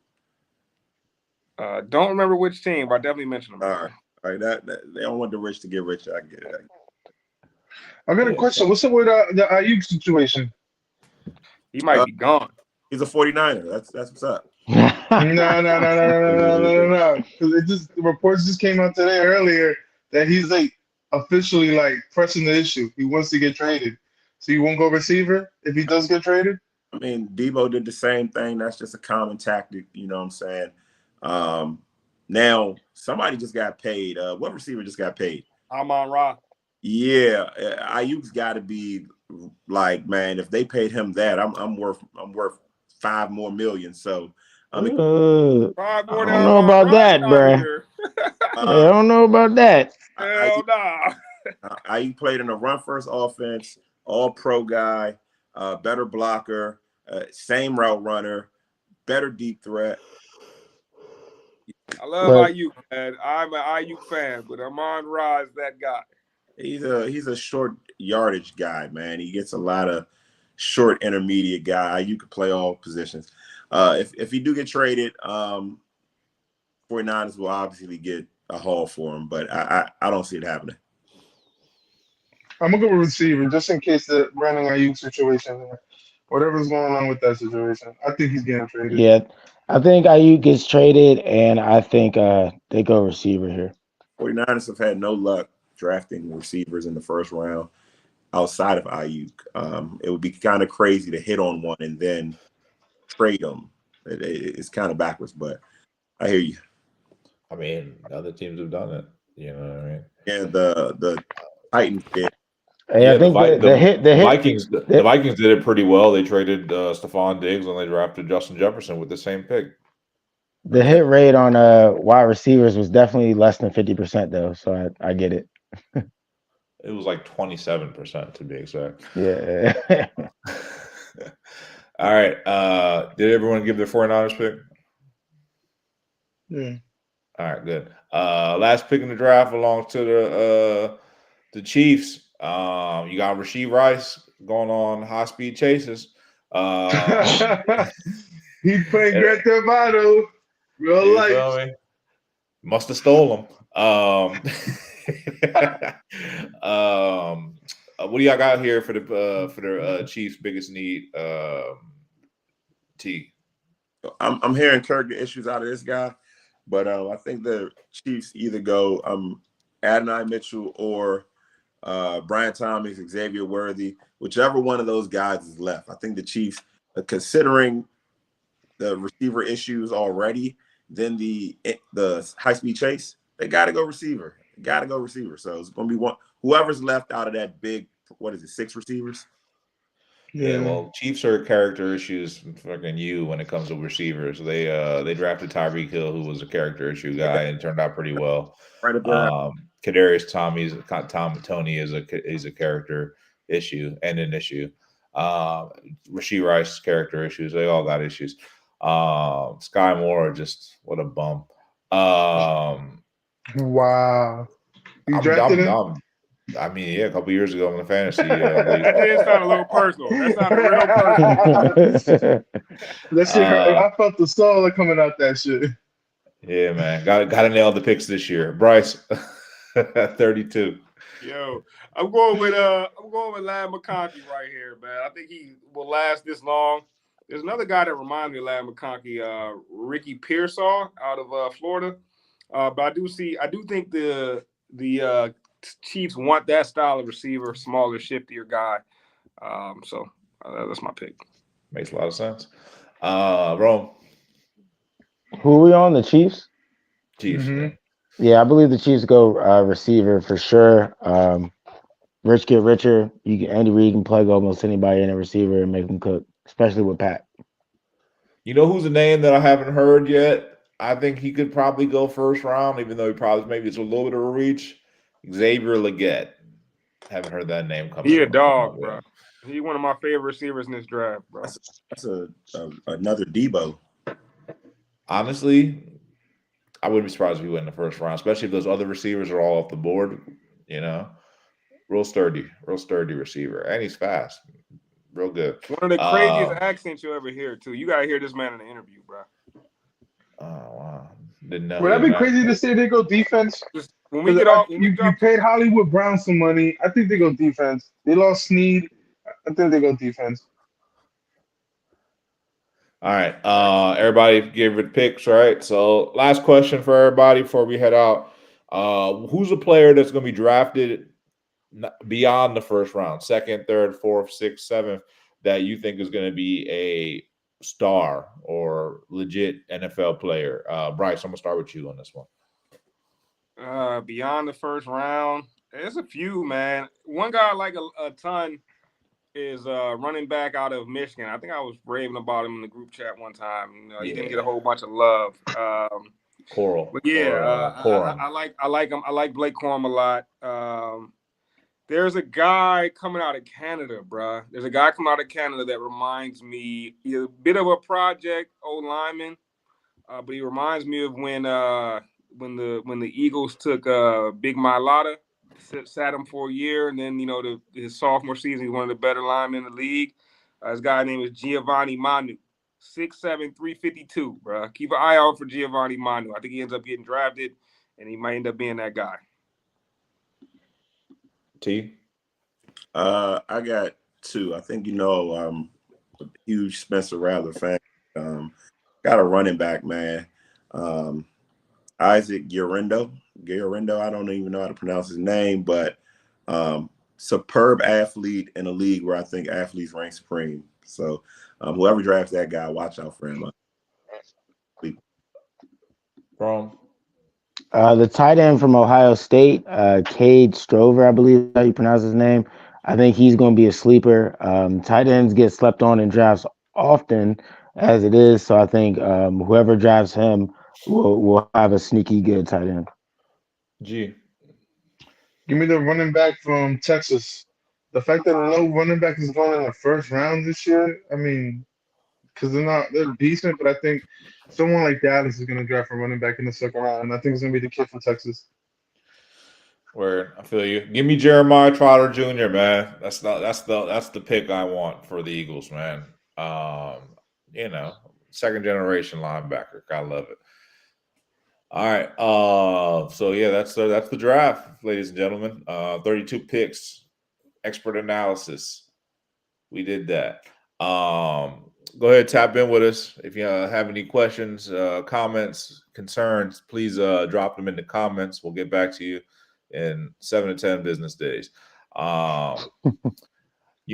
C: Don't remember which team, but I definitely mentioned him.
D: All right, that they don't want the rich to get rich. I get it.
G: I got a question. What's up with the Ayuk situation?
C: He might be gone.
D: He's a 49er. That's what's up.
G: No. Because the reports just came out today earlier that he's like officially like pressing the issue. He wants to get traded. So you won't go receiver if he does get traded?
D: I mean, Debo did the same thing. That's just a common tactic. You know what I'm saying? Now, somebody just got paid. What receiver just got paid?
C: Amon-Ra.
D: Yeah, Ayuk's got to be like, man, if they paid him that, I'm worth $5 more million. So, I mean,
A: I don't know about that, bro. I don't know about that.
C: Hell nah.
D: Ayuk played in a run-first offense, all-pro guy, better blocker, same route runner, better deep threat.
C: I love Ayuk, man. I'm an Ayuk fan, but Amon-Ra is that guy.
D: He's a short yardage guy, man. He gets a lot of short intermediate guy. You could play all positions. If he do get traded, 49ers will obviously get a haul for him, but I don't see it happening.
G: I'm gonna go with receiver just in case the Brandon Ayuk situation, whatever's going on with that situation. I think he's getting traded.
A: Yeah, I think Ayuk gets traded, and I think they go receiver here.
D: 49ers have had no luck drafting receivers in the first round outside of Ayuk. It would be kind of crazy to hit on one and then trade them. It's kind of backwards, but I hear you.
F: I mean, other teams have done it. You know what I mean?
D: Yeah, the Titans did.
A: Hey, I think
F: the Vikings did it pretty well. They traded Stephon Diggs and they drafted Justin Jefferson with the same pick.
A: The hit rate on wide receivers was definitely less than 50%, though. So I get it.
F: It was like 27% to be exact.
A: Yeah.
F: All right. Did everyone give their 49ers pick?
G: Yeah.
F: All right, good. Last pick in the draft belongs to the Chiefs. You got Rashee Rice going on high speed chases.
G: He playing Grand Theft Auto, real
F: You
G: life.
F: feel me? Must have stole him. What do y'all got here for the Chiefs' biggest need? T.
D: I'm hearing character issues out of this guy, but I think the Chiefs either go Adonai Mitchell or Brian Thomas, Xavier Worthy, whichever one of those guys is left. I think the Chiefs, considering the receiver issues already, then the high speed chase, they got to go receiver. Got to go receiver. So it's going to be whoever's left out of that big. What is it? 6 receivers.
F: Yeah, well, Chiefs are character issues fucking you when it comes to receivers. They drafted Tyreek Hill, who was a character issue guy, and turned out pretty well.
D: Right up there.
F: Kadarius Toney is a character issue and an issue. Rashee Rice character issues. They all got issues. Sky Moore, just what a bum.
G: Wow. You drafted him?
F: I mean, yeah, a couple years ago in the fantasy.
C: That did sound a little personal. That sounded real personal.
G: That shit hurt. I felt the soul coming out that shit.
F: Yeah, man. Got to nail the picks this year. Bryce, 32.
C: Yo, I'm going with Ladd McConkey right here, man. I think he will last this long. There's another guy that reminds me of Ladd McConkey, Ricky Pearsall out of Florida. But I do think the Chiefs want that style of receiver, smaller, shiftier guy. So that's my pick.
F: Makes a lot of sense. Rome.
A: Who are we on? The Chiefs?
F: Chiefs.
G: Mhm.
A: Yeah, I believe the Chiefs go receiver for sure. Rich get richer. Andy Reid can plug almost anybody in a receiver and make them cook, especially with Pat.
F: You know who's a name that I haven't heard yet? I think he could probably go first round, even though maybe it's a little bit of a reach. Xavier Legette. Haven't heard that name come.
C: He a dog, bro. He one of my favorite receivers in this draft, bro.
D: That's another Debo.
F: Honestly, I wouldn't be surprised if he went in the first round, especially if those other receivers are all off the board. You know, real sturdy receiver, and he's fast, real good.
C: One of the craziest accents you'll ever hear, too. You gotta hear this man in the interview, bro.
F: Oh wow, didn't know.
G: Would that be crazy to say they go defense?
C: Just when we get off,
G: you paid Hollywood Brown some money. I think they go defense. They lost Snead. I think they go defense.
F: All right. Everybody give it picks, right? So last question for everybody before we head out. Who's a player that's going to be drafted beyond the first round, second, third, fourth, sixth, seventh, that you think is going to be a star or legit NFL player? Bryce, I'm going to start with you on this one.
C: Beyond the first round, there's a few, man. One guy I like a ton is running back out of Michigan. I think I was raving about him in the group chat one time. He didn't get a whole bunch of love.
F: Coral.
C: But yeah, I like him. I like Blake Corum a lot. There's a guy coming out of Canada, bruh. There's a guy coming out of Canada that reminds me, he's a bit of a project old lineman, but he reminds me of when the Eagles took Big Mailata, sat him for a year, and then his sophomore season, he's one of the better linemen in the league. His guy name is Giovanni Manu, 6'7", 352, bro. Keep an eye out for Giovanni Manu. I think he ends up getting drafted, and he might end up being that guy.
F: T.
D: I got two. I think I'm a huge Spencer Rattler fan. Got a running back, man. Isaac Guerrero. I don't even know how to pronounce his name, but superb athlete in a league where I think athletes rank supreme. So whoever drafts that guy, watch out for him.
F: Wrong.
A: The tight end from Ohio State, Cade Stover, I believe is how you pronounce his name. I think he's going to be a sleeper. Tight ends get slept on in drafts often as it is, so I think whoever drafts him will have a sneaky good tight end.
F: G.
G: Give me the running back from Texas. The fact that no running back is going in the first round this year, I mean, because they're decent, but I think someone like Dallas is going to draft a running back in the second round, and I think it's going to be the kid from Texas.
F: Where I feel you. Give me Jeremiah Trotter Jr., man. That's the pick I want for the Eagles, man. Second generation linebacker. I love it. All right. So yeah, that's the draft, ladies and gentlemen. 32 picks, expert analysis. We did that. Go ahead, tap in with us. If you have any questions, comments, concerns, please drop them in the comments. We'll get back to you in 7 to 10 business days. You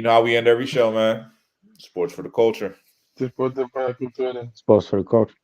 F: know how we end every show, man. Sports for the culture.
G: Sports for the culture.
A: Sports for the culture.